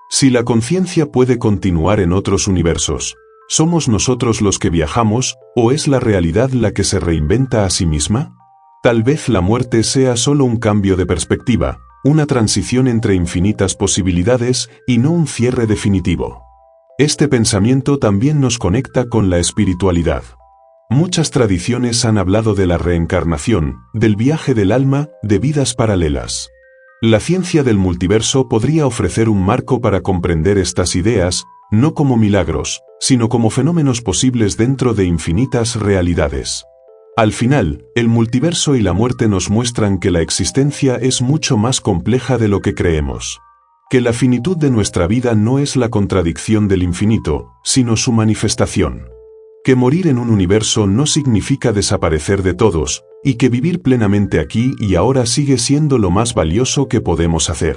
Si la conciencia puede continuar en otros universos, ¿somos nosotros los que viajamos, o es la realidad la que se reinventa a sí misma? Tal vez la muerte sea solo un cambio de perspectiva, una transición entre infinitas posibilidades y no un cierre definitivo. Este pensamiento también nos conecta con la espiritualidad. Muchas tradiciones han hablado de la reencarnación, del viaje del alma, de vidas paralelas. La ciencia del multiverso podría ofrecer un marco para comprender estas ideas, no como milagros, sino como fenómenos posibles dentro de infinitas realidades. Al final, el multiverso y la muerte nos muestran que la existencia es mucho más compleja de lo que creemos. Que la finitud de nuestra vida no es la contradicción del infinito, sino su manifestación. Que morir en un universo no significa desaparecer de todos, y que vivir plenamente aquí y ahora sigue siendo lo más valioso que podemos hacer.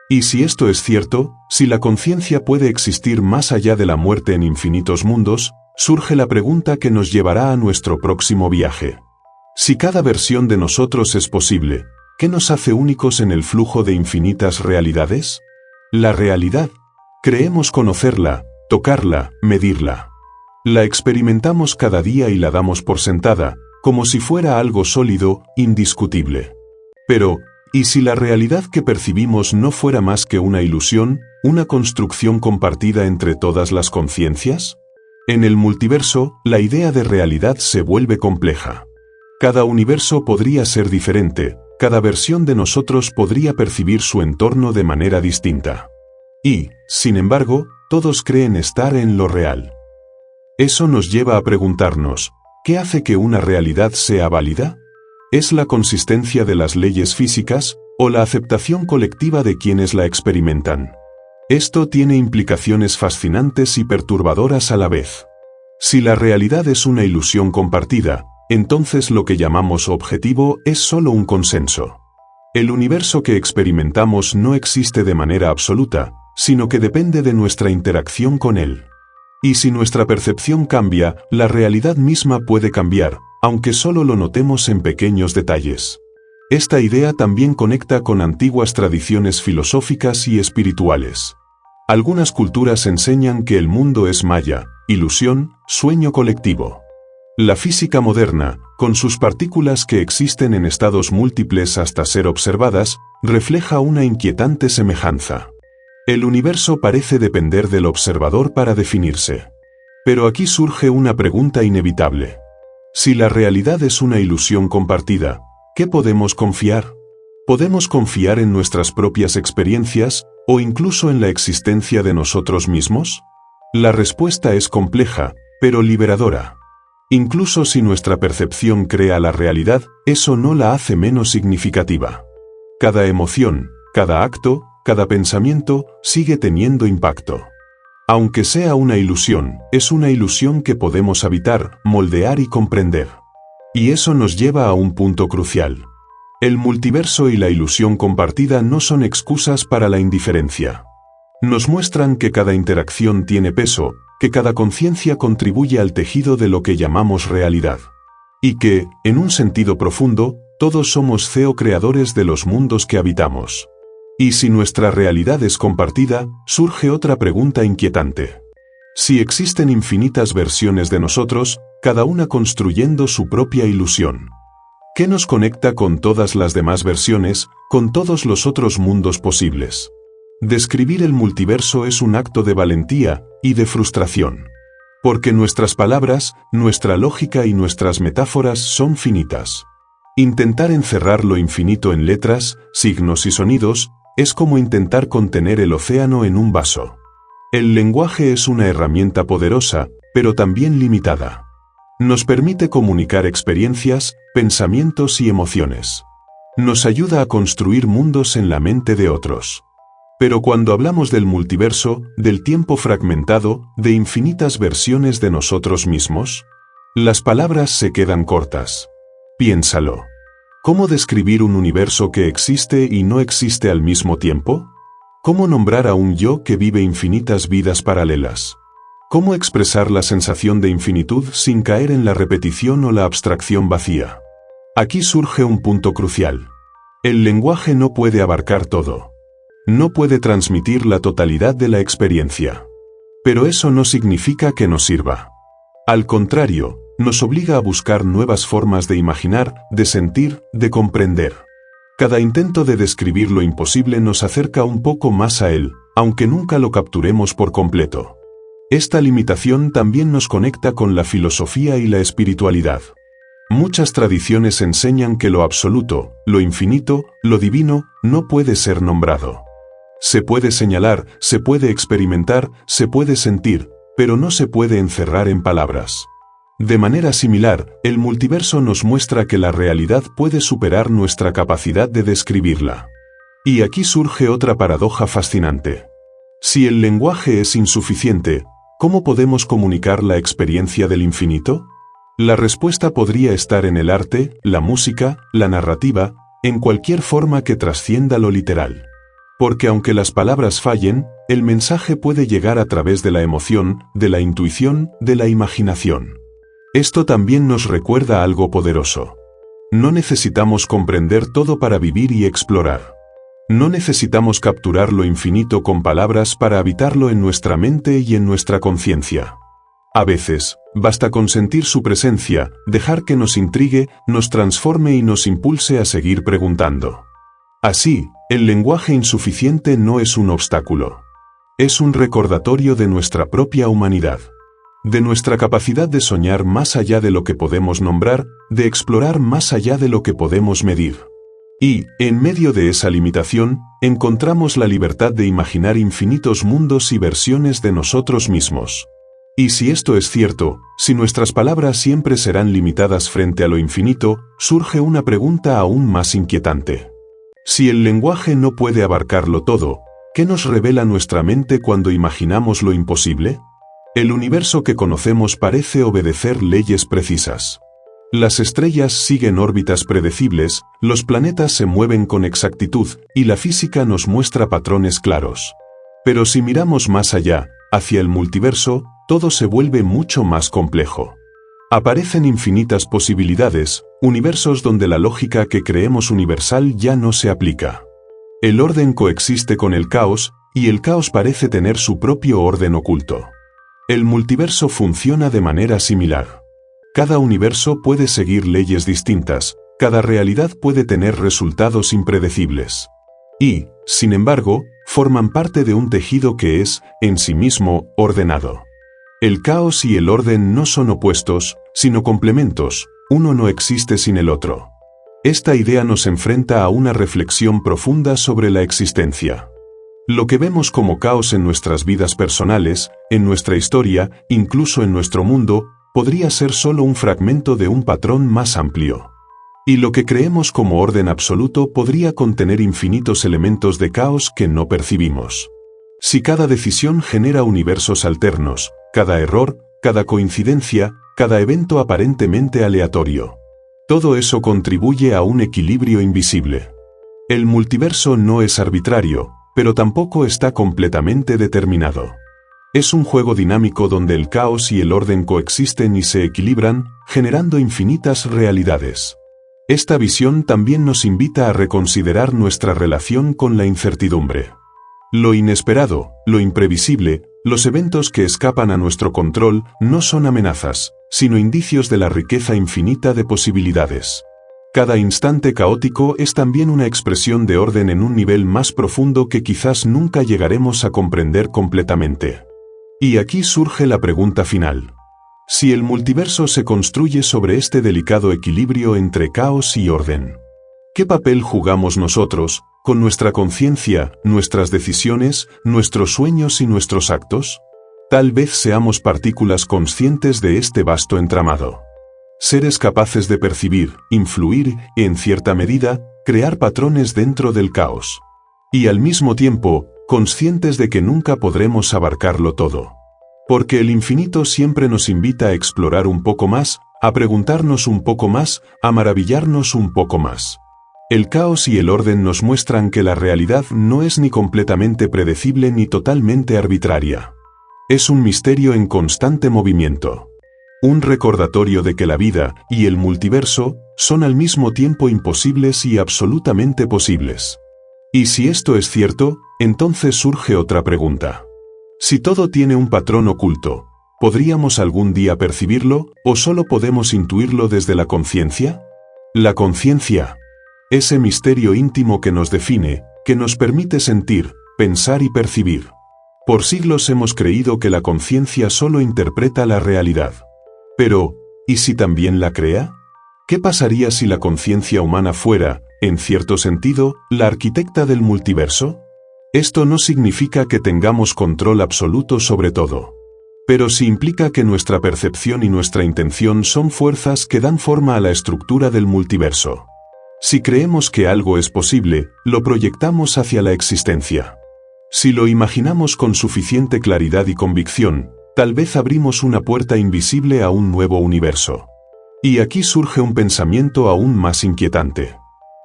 Y si esto es cierto, si la conciencia puede existir más allá de la muerte en infinitos mundos, surge la pregunta que nos llevará a nuestro próximo viaje. Si cada versión de nosotros es posible, ¿qué nos hace únicos en el flujo de infinitas realidades? La realidad. Creemos conocerla, tocarla, medirla. La experimentamos cada día y la damos por sentada, como si fuera algo sólido, indiscutible. Pero, ¿y si la realidad que percibimos no fuera más que una ilusión, una construcción compartida entre todas las conciencias? En el multiverso, la idea de realidad se vuelve compleja. Cada universo podría ser diferente, cada versión de nosotros podría percibir su entorno de manera distinta. Y, sin embargo, todos creen estar en lo real. Eso nos lleva a preguntarnos, ¿qué hace que una realidad sea válida? ¿Es la consistencia de las leyes físicas, o la aceptación colectiva de quienes la experimentan? Esto tiene implicaciones fascinantes y perturbadoras a la vez. Si la realidad es una ilusión compartida, entonces lo que llamamos objetivo es solo un consenso. El universo que experimentamos no existe de manera absoluta, sino que depende de nuestra interacción con él. Y si nuestra percepción cambia, la realidad misma puede cambiar, aunque solo lo notemos en pequeños detalles. Esta idea también conecta con antiguas tradiciones filosóficas y espirituales. Algunas culturas enseñan que el mundo es maya, ilusión, sueño colectivo. La física moderna, con sus partículas que existen en estados múltiples hasta ser observadas, refleja una inquietante semejanza. El universo parece depender del observador para definirse. Pero aquí surge una pregunta inevitable. Si la realidad es una ilusión compartida, ¿qué podemos confiar? ¿Podemos confiar en nuestras propias experiencias, o incluso en la existencia de nosotros mismos? La respuesta es compleja, pero liberadora. Incluso si nuestra percepción crea la realidad, eso no la hace menos significativa. Cada emoción, cada acto, cada pensamiento, sigue teniendo impacto. Aunque sea una ilusión, es una ilusión que podemos habitar, moldear y comprender. Y eso nos lleva a un punto crucial. El multiverso y la ilusión compartida no son excusas para la indiferencia. Nos muestran que cada interacción tiene peso, que cada conciencia contribuye al tejido de lo que llamamos realidad. Y que, en un sentido profundo, todos somos co-creadores de los mundos que habitamos. Y si nuestra realidad es compartida, surge otra pregunta inquietante. Si existen infinitas versiones de nosotros, cada una construyendo su propia ilusión, ¿qué nos conecta con todas las demás versiones, con todos los otros mundos posibles? Describir el multiverso es un acto de valentía y de frustración. Porque nuestras palabras, nuestra lógica y nuestras metáforas son finitas. Intentar encerrar lo infinito en letras, signos y sonidos, es como intentar contener el océano en un vaso. El lenguaje es una herramienta poderosa, pero también limitada. Nos permite comunicar experiencias, pensamientos y emociones. Nos ayuda a construir mundos en la mente de otros. Pero cuando hablamos del multiverso, del tiempo fragmentado, de infinitas versiones de nosotros mismos, las palabras se quedan cortas. Piénsalo. ¿Cómo describir un universo que existe y no existe al mismo tiempo? ¿Cómo nombrar a un yo que vive infinitas vidas paralelas? ¿Cómo expresar la sensación de infinitud sin caer en la repetición o la abstracción vacía? Aquí surge un punto crucial. El lenguaje no puede abarcar todo. No puede transmitir la totalidad de la experiencia. Pero eso no significa que no sirva. Al contrario, nos obliga a buscar nuevas formas de imaginar, de sentir, de comprender. Cada intento de describir lo imposible nos acerca un poco más a él, aunque nunca lo capturemos por completo. Esta limitación también nos conecta con la filosofía y la espiritualidad. Muchas tradiciones enseñan que lo absoluto, lo infinito, lo divino, no puede ser nombrado. Se puede señalar, se puede experimentar, se puede sentir, pero no se puede encerrar en palabras. De manera similar, el multiverso nos muestra que la realidad puede superar nuestra capacidad de describirla. Y aquí surge otra paradoja fascinante. Si el lenguaje es insuficiente, ¿cómo podemos comunicar la experiencia del infinito? La respuesta podría estar en el arte, la música, la narrativa, en cualquier forma que trascienda lo literal. Porque aunque las palabras fallen, el mensaje puede llegar a través de la emoción, de la intuición, de la imaginación. Esto también nos recuerda algo poderoso. No necesitamos comprender todo para vivir y explorar. No necesitamos capturar lo infinito con palabras para habitarlo en nuestra mente y en nuestra conciencia. A veces, basta con sentir su presencia, dejar que nos intrigue, nos transforme y nos impulse a seguir preguntando. Así, el lenguaje insuficiente no es un obstáculo. Es un recordatorio de nuestra propia humanidad. De nuestra capacidad de soñar más allá de lo que podemos nombrar, de explorar más allá de lo que podemos medir. Y, en medio de esa limitación, encontramos la libertad de imaginar infinitos mundos y versiones de nosotros mismos. Y si esto es cierto, si nuestras palabras siempre serán limitadas frente a lo infinito, surge una pregunta aún más inquietante. Si el lenguaje no puede abarcarlo todo, ¿qué nos revela nuestra mente cuando imaginamos lo imposible? El universo que conocemos parece obedecer leyes precisas. Las estrellas siguen órbitas predecibles, los planetas se mueven con exactitud, y la física nos muestra patrones claros. Pero si miramos más allá, hacia el multiverso, todo se vuelve mucho más complejo. Aparecen infinitas posibilidades, universos donde la lógica que creemos universal ya no se aplica. El orden coexiste con el caos, y el caos parece tener su propio orden oculto. El multiverso funciona de manera similar. Cada universo puede seguir leyes distintas, cada realidad puede tener resultados impredecibles. Y, sin embargo, forman parte de un tejido que es, en sí mismo, ordenado. El caos y el orden no son opuestos, sino complementos, uno no existe sin el otro. Esta idea nos enfrenta a una reflexión profunda sobre la existencia. Lo que vemos como caos en nuestras vidas personales, en nuestra historia, incluso en nuestro mundo, podría ser solo un fragmento de un patrón más amplio. Y lo que creemos como orden absoluto podría contener infinitos elementos de caos que no percibimos. Si cada decisión genera universos alternos, cada error, cada coincidencia, cada evento aparentemente aleatorio, todo eso contribuye a un equilibrio invisible. El multiverso no es arbitrario, pero tampoco está completamente determinado. Es un juego dinámico donde el caos y el orden coexisten y se equilibran, generando infinitas realidades. Esta visión también nos invita a reconsiderar nuestra relación con la incertidumbre. Lo inesperado, lo imprevisible, los eventos que escapan a nuestro control no son amenazas, sino indicios de la riqueza infinita de posibilidades. Cada instante caótico es también una expresión de orden en un nivel más profundo que quizás nunca llegaremos a comprender completamente. Y aquí surge la pregunta final. Si el multiverso se construye sobre este delicado equilibrio entre caos y orden, ¿qué papel jugamos nosotros, con nuestra conciencia, nuestras decisiones, nuestros sueños y nuestros actos? Tal vez seamos partículas conscientes de este vasto entramado. Seres capaces de percibir, influir y, en cierta medida, crear patrones dentro del caos. Y al mismo tiempo, conscientes de que nunca podremos abarcarlo todo. Porque el infinito siempre nos invita a explorar un poco más, a preguntarnos un poco más, a maravillarnos un poco más. El caos y el orden nos muestran que la realidad no es ni completamente predecible ni totalmente arbitraria. Es un misterio en constante movimiento. Un recordatorio de que la vida y el multiverso son al mismo tiempo imposibles y absolutamente posibles. Y si esto es cierto, entonces surge otra pregunta. Si todo tiene un patrón oculto, ¿podríamos algún día percibirlo o solo podemos intuirlo desde la conciencia? La conciencia, ese misterio íntimo que nos define, que nos permite sentir, pensar y percibir. Por siglos hemos creído que la conciencia solo interpreta la realidad. Pero, ¿y si también la crea? ¿Qué pasaría si la conciencia humana fuera, en cierto sentido, la arquitecta del multiverso? Esto no significa que tengamos control absoluto sobre todo. Pero sí implica que nuestra percepción y nuestra intención son fuerzas que dan forma a la estructura del multiverso. Si creemos que algo es posible, lo proyectamos hacia la existencia. Si lo imaginamos con suficiente claridad y convicción, tal vez abrimos una puerta invisible a un nuevo universo. Y aquí surge un pensamiento aún más inquietante.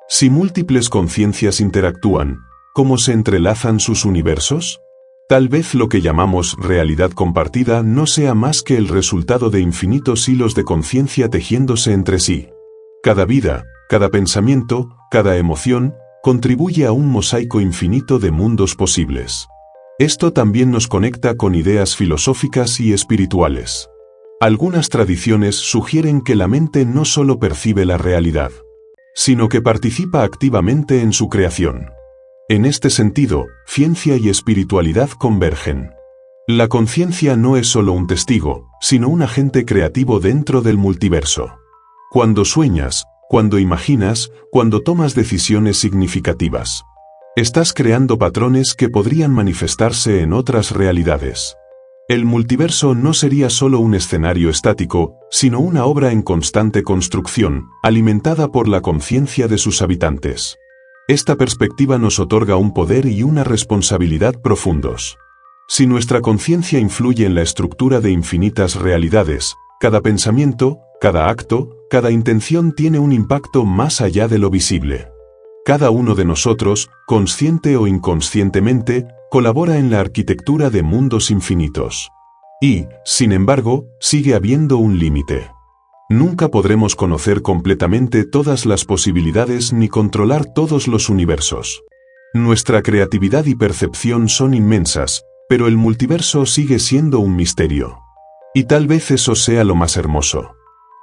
Si múltiples conciencias interactúan, ¿cómo se entrelazan sus universos? Tal vez lo que llamamos realidad compartida no sea más que el resultado de infinitos hilos de conciencia tejiéndose entre sí. Cada vida, cada pensamiento, cada emoción, contribuye a un mosaico infinito de mundos posibles. Esto también nos conecta con ideas filosóficas y espirituales. Algunas tradiciones sugieren que la mente no solo percibe la realidad, sino que participa activamente en su creación. En este sentido, ciencia y espiritualidad convergen. La conciencia no es solo un testigo, sino un agente creativo dentro del multiverso. Cuando sueñas, cuando imaginas, cuando tomas decisiones significativas, estás creando patrones que podrían manifestarse en otras realidades. El multiverso no sería solo un escenario estático, sino una obra en constante construcción, alimentada por la conciencia de sus habitantes. Esta perspectiva nos otorga un poder y una responsabilidad profundos. Si nuestra conciencia influye en la estructura de infinitas realidades, cada pensamiento, cada acto, cada intención tiene un impacto más allá de lo visible. Cada uno de nosotros, consciente o inconscientemente, colabora en la arquitectura de mundos infinitos. Y, sin embargo, sigue habiendo un límite. Nunca podremos conocer completamente todas las posibilidades ni controlar todos los universos. Nuestra creatividad y percepción son inmensas, pero el multiverso sigue siendo un misterio. Y tal vez eso sea lo más hermoso.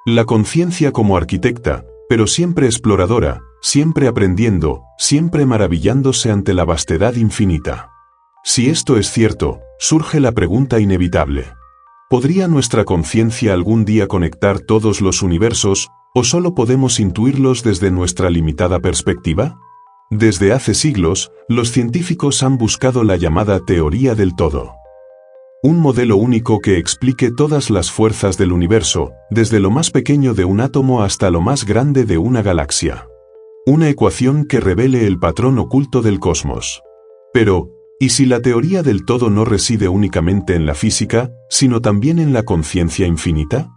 La conciencia como arquitecta, pero siempre exploradora, siempre aprendiendo, siempre maravillándose ante la vastedad infinita. Si esto es cierto, surge la pregunta inevitable. ¿Podría nuestra conciencia algún día conectar todos los universos, o solo podemos intuirlos desde nuestra limitada perspectiva? Desde hace siglos, los científicos han buscado la llamada teoría del todo. Un modelo único que explique todas las fuerzas del universo, desde lo más pequeño de un átomo hasta lo más grande de una galaxia. Una ecuación que revele el patrón oculto del cosmos. Pero, ¿y si la teoría del todo no reside únicamente en la física, sino también en la conciencia infinita?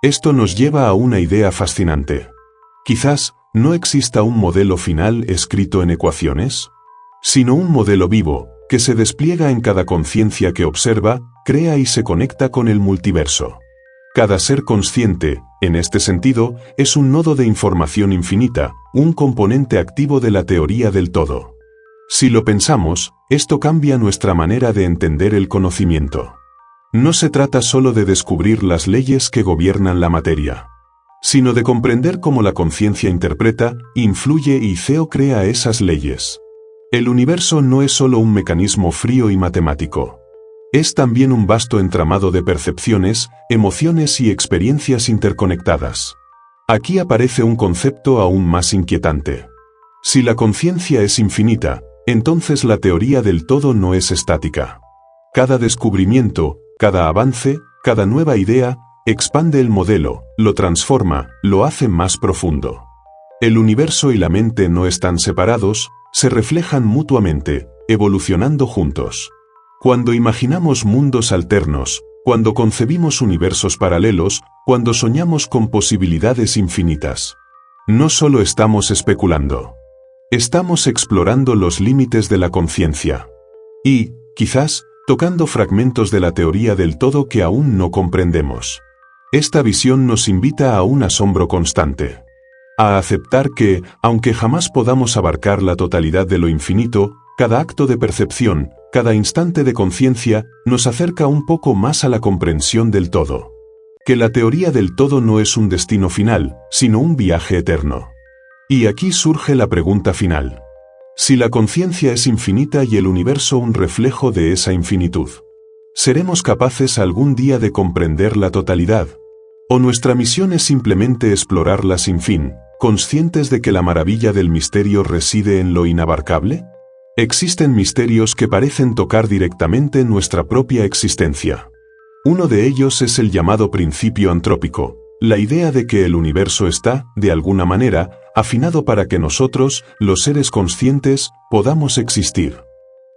Esto nos lleva a una idea fascinante. Quizás, no exista un modelo final escrito en ecuaciones, sino un modelo vivo, que se despliega en cada conciencia que observa, crea y se conecta con el multiverso. Cada ser consciente, en este sentido, es un nodo de información infinita, un componente activo de la teoría del todo. Si lo pensamos, esto cambia nuestra manera de entender el conocimiento. No se trata solo de descubrir las leyes que gobiernan la materia, sino de comprender cómo la conciencia interpreta, influye y crea esas leyes. El universo no es solo un mecanismo frío y matemático. Es también un vasto entramado de percepciones, emociones y experiencias interconectadas. Aquí aparece un concepto aún más inquietante. Si la conciencia es infinita, entonces la teoría del todo no es estática. Cada descubrimiento, cada avance, cada nueva idea, expande el modelo, lo transforma, lo hace más profundo. El universo y la mente no están separados, se reflejan mutuamente, evolucionando juntos. Cuando imaginamos mundos alternos, cuando concebimos universos paralelos, cuando soñamos con posibilidades infinitas, no solo estamos especulando. Estamos explorando los límites de la conciencia. Y, quizás, tocando fragmentos de la teoría del todo que aún no comprendemos. Esta visión nos invita a un asombro constante. A aceptar que, aunque jamás podamos abarcar la totalidad de lo infinito, cada acto de percepción, cada instante de conciencia, nos acerca un poco más a la comprensión del todo. Que la teoría del todo no es un destino final, sino un viaje eterno. Y aquí surge la pregunta final. Si la conciencia es infinita y el universo un reflejo de esa infinitud, ¿seremos capaces algún día de comprender la totalidad? ¿O nuestra misión es simplemente explorarla sin fin, conscientes de que la maravilla del misterio reside en lo inabarcable? Existen misterios que parecen tocar directamente nuestra propia existencia. Uno de ellos es el llamado principio antrópico, la idea de que el universo está, de alguna manera, afinado para que nosotros, los seres conscientes, podamos existir.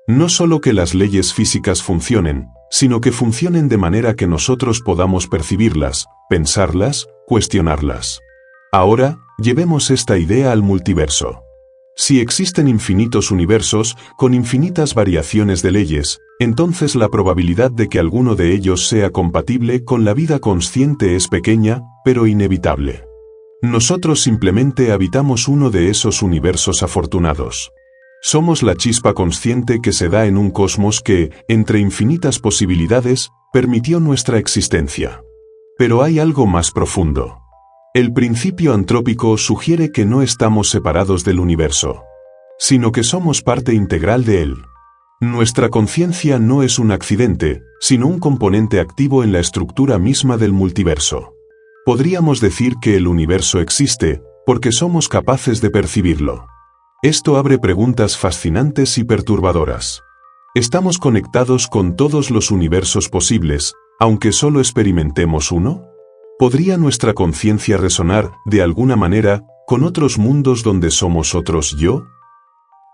No solo que las leyes físicas funcionen, sino que funcionen de manera que nosotros podamos percibirlas, pensarlas, cuestionarlas. Ahora, llevemos esta idea al multiverso. Si existen infinitos universos, con infinitas variaciones de leyes, entonces la probabilidad de que alguno de ellos sea compatible con la vida consciente es pequeña, pero inevitable. Nosotros simplemente habitamos uno de esos universos afortunados. Somos la chispa consciente que se da en un cosmos que, entre infinitas posibilidades, permitió nuestra existencia. Pero hay algo más profundo. El principio antrópico sugiere que no estamos separados del universo, sino que somos parte integral de él. Nuestra conciencia no es un accidente, sino un componente activo en la estructura misma del multiverso. Podríamos decir que el universo existe, porque somos capaces de percibirlo. Esto abre preguntas fascinantes y perturbadoras. ¿Estamos conectados con todos los universos posibles, aunque solo experimentemos uno? ¿Podría nuestra conciencia resonar, de alguna manera, con otros mundos donde somos otros yo?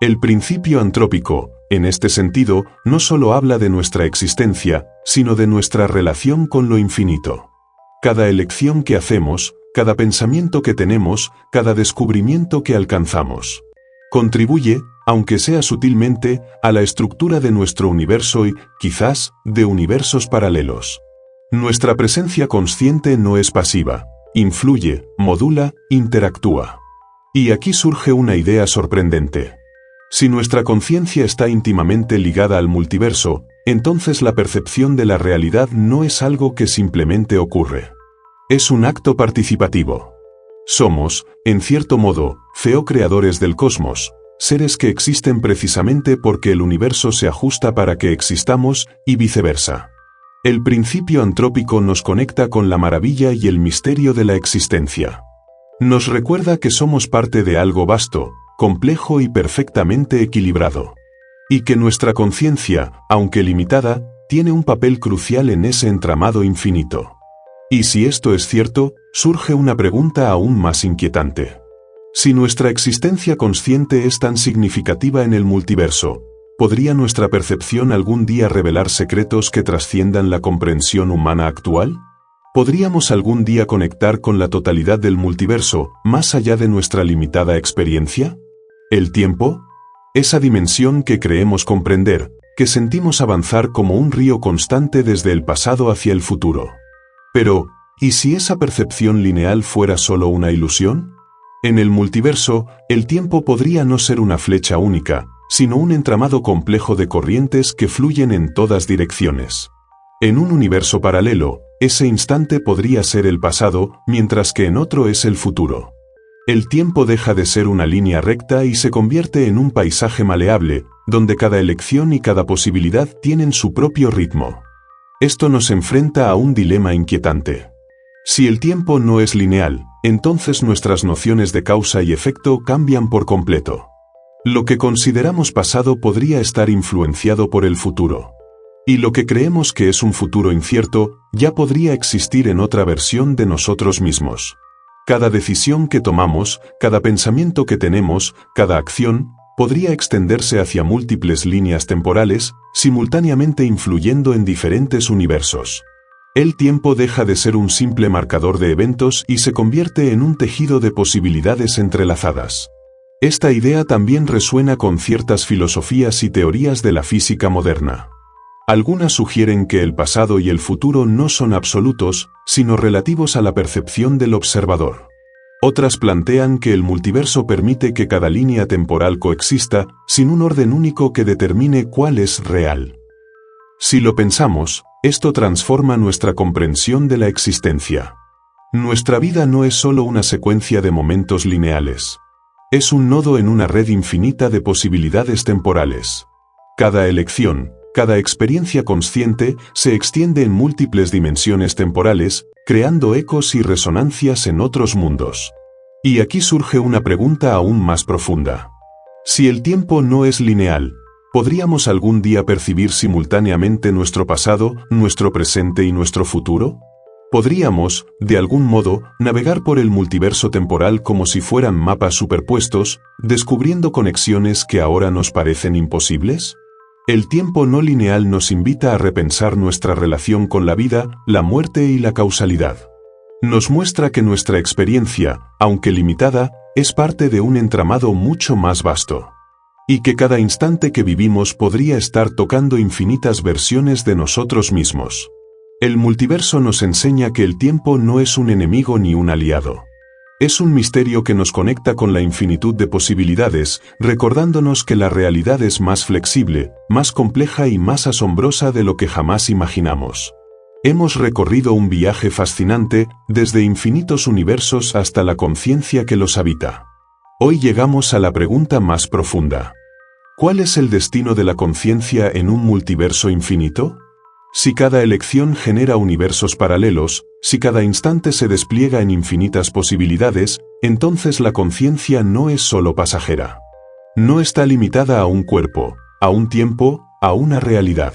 El principio antrópico, en este sentido, no solo habla de nuestra existencia, sino de nuestra relación con lo infinito. Cada elección que hacemos, cada pensamiento que tenemos, cada descubrimiento que alcanzamos, contribuye, aunque sea sutilmente, a la estructura de nuestro universo y, quizás, de universos paralelos. Nuestra presencia consciente no es pasiva, influye, modula, interactúa. Y aquí surge una idea sorprendente. Si nuestra conciencia está íntimamente ligada al multiverso, entonces la percepción de la realidad no es algo que simplemente ocurre. Es un acto participativo. Somos, en cierto modo, co-creadores del cosmos, seres que existen precisamente porque el universo se ajusta para que existamos, y viceversa. El principio antrópico nos conecta con la maravilla y el misterio de la existencia. Nos recuerda que somos parte de algo vasto, complejo y perfectamente equilibrado. Y que nuestra conciencia, aunque limitada, tiene un papel crucial en ese entramado infinito. Y si esto es cierto, surge una pregunta aún más inquietante. Si nuestra existencia consciente es tan significativa en el multiverso, ¿podría nuestra percepción algún día revelar secretos que trasciendan la comprensión humana actual? ¿Podríamos algún día conectar con la totalidad del multiverso, más allá de nuestra limitada experiencia? ¿El tiempo? Esa dimensión que creemos comprender, que sentimos avanzar como un río constante desde el pasado hacia el futuro. Pero, ¿y si esa percepción lineal fuera solo una ilusión? En el multiverso, el tiempo podría no ser una flecha única, sino un entramado complejo de corrientes que fluyen en todas direcciones. En un universo paralelo, ese instante podría ser el pasado, mientras que en otro es el futuro. El tiempo deja de ser una línea recta y se convierte en un paisaje maleable, donde cada elección y cada posibilidad tienen su propio ritmo. Esto nos enfrenta a un dilema inquietante. Si el tiempo no es lineal, entonces nuestras nociones de causa y efecto cambian por completo. Lo que consideramos pasado podría estar influenciado por el futuro. Y lo que creemos que es un futuro incierto, ya podría existir en otra versión de nosotros mismos. Cada decisión que tomamos, cada pensamiento que tenemos, cada acción, podría extenderse hacia múltiples líneas temporales, simultáneamente influyendo en diferentes universos. El tiempo deja de ser un simple marcador de eventos y se convierte en un tejido de posibilidades entrelazadas. Esta idea también resuena con ciertas filosofías y teorías de la física moderna. Algunas sugieren que el pasado y el futuro no son absolutos, sino relativos a la percepción del observador. Otras plantean que el multiverso permite que cada línea temporal coexista, sin un orden único que determine cuál es real. Si lo pensamos, esto transforma nuestra comprensión de la existencia. Nuestra vida no es solo una secuencia de momentos lineales. Es un nodo en una red infinita de posibilidades temporales. Cada elección, cada experiencia consciente, se extiende en múltiples dimensiones temporales, creando ecos y resonancias en otros mundos. Y aquí surge una pregunta aún más profunda. Si el tiempo no es lineal, ¿podríamos algún día percibir simultáneamente nuestro pasado, nuestro presente y nuestro futuro? ¿Podríamos, de algún modo, navegar por el multiverso temporal como si fueran mapas superpuestos, descubriendo conexiones que ahora nos parecen imposibles? El tiempo no lineal nos invita a repensar nuestra relación con la vida, la muerte y la causalidad. Nos muestra que nuestra experiencia, aunque limitada, es parte de un entramado mucho más vasto. Y que cada instante que vivimos podría estar tocando infinitas versiones de nosotros mismos. El multiverso nos enseña que el tiempo no es un enemigo ni un aliado. Es un misterio que nos conecta con la infinitud de posibilidades, recordándonos que la realidad es más flexible, más compleja y más asombrosa de lo que jamás imaginamos. Hemos recorrido un viaje fascinante, desde infinitos universos hasta la conciencia que los habita. Hoy llegamos a la pregunta más profunda. ¿Cuál es el destino de la conciencia en un multiverso infinito? Si cada elección genera universos paralelos, si cada instante se despliega en infinitas posibilidades, entonces la conciencia no es solo pasajera. No está limitada a un cuerpo, a un tiempo, a una realidad.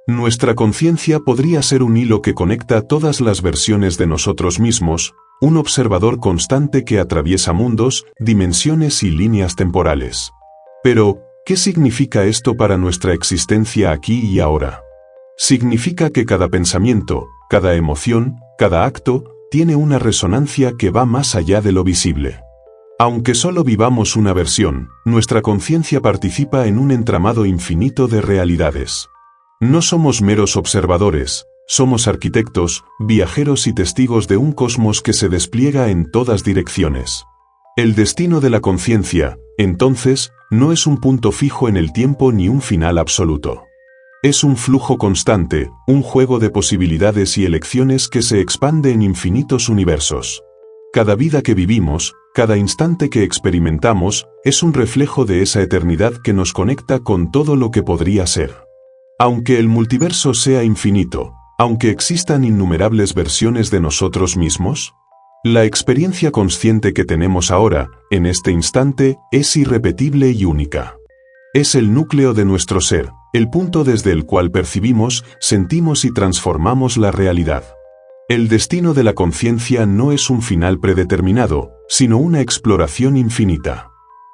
Nuestra conciencia podría ser un hilo que conecta todas las versiones de nosotros mismos, un observador constante que atraviesa mundos, dimensiones y líneas temporales. Pero, ¿qué significa esto para nuestra existencia aquí y ahora? Significa que cada pensamiento, cada emoción, cada acto, tiene una resonancia que va más allá de lo visible. Aunque solo vivamos una versión, nuestra conciencia participa en un entramado infinito de realidades. No somos meros observadores, somos arquitectos, viajeros y testigos de un cosmos que se despliega en todas direcciones. El destino de la conciencia, entonces, no es un punto fijo en el tiempo ni un final absoluto. Es un flujo constante, un juego de posibilidades y elecciones que se expande en infinitos universos. Cada vida que vivimos, cada instante que experimentamos, es un reflejo de esa eternidad que nos conecta con todo lo que podría ser. Aunque el multiverso sea infinito, aunque existan innumerables versiones de nosotros mismos, la experiencia consciente que tenemos ahora, en este instante, es irrepetible y única. Es el núcleo de nuestro ser, el punto desde el cual percibimos, sentimos y transformamos la realidad. El destino de la conciencia no es un final predeterminado, sino una exploración infinita.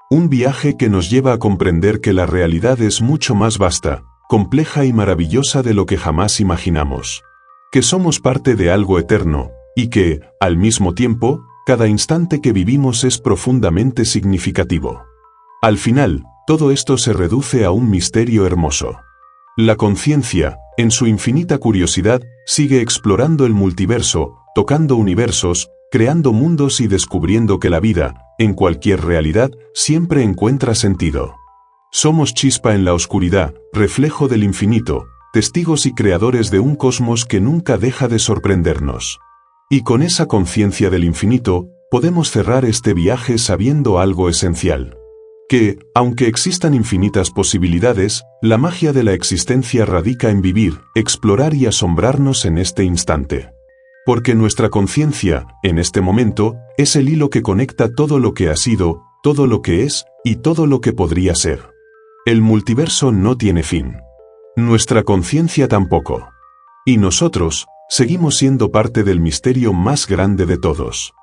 Un viaje que nos lleva a comprender que la realidad es mucho más vasta, compleja y maravillosa de lo que jamás imaginamos. Que somos parte de algo eterno, y que, al mismo tiempo, cada instante que vivimos es profundamente significativo. Al final, todo esto se reduce a un misterio hermoso. La conciencia, en su infinita curiosidad, sigue explorando el multiverso, tocando universos, creando mundos y descubriendo que la vida, en cualquier realidad, siempre encuentra sentido. Somos chispa en la oscuridad, reflejo del infinito, testigos y creadores de un cosmos que nunca deja de sorprendernos. Y con esa conciencia del infinito, podemos cerrar este viaje sabiendo algo esencial. Que, aunque existan infinitas posibilidades, la magia de la existencia radica en vivir, explorar y asombrarnos en este instante. Porque nuestra conciencia, en este momento, es el hilo que conecta todo lo que ha sido, todo lo que es, y todo lo que podría ser. El multiverso no tiene fin. Nuestra conciencia tampoco. Y nosotros, seguimos siendo parte del misterio más grande de todos.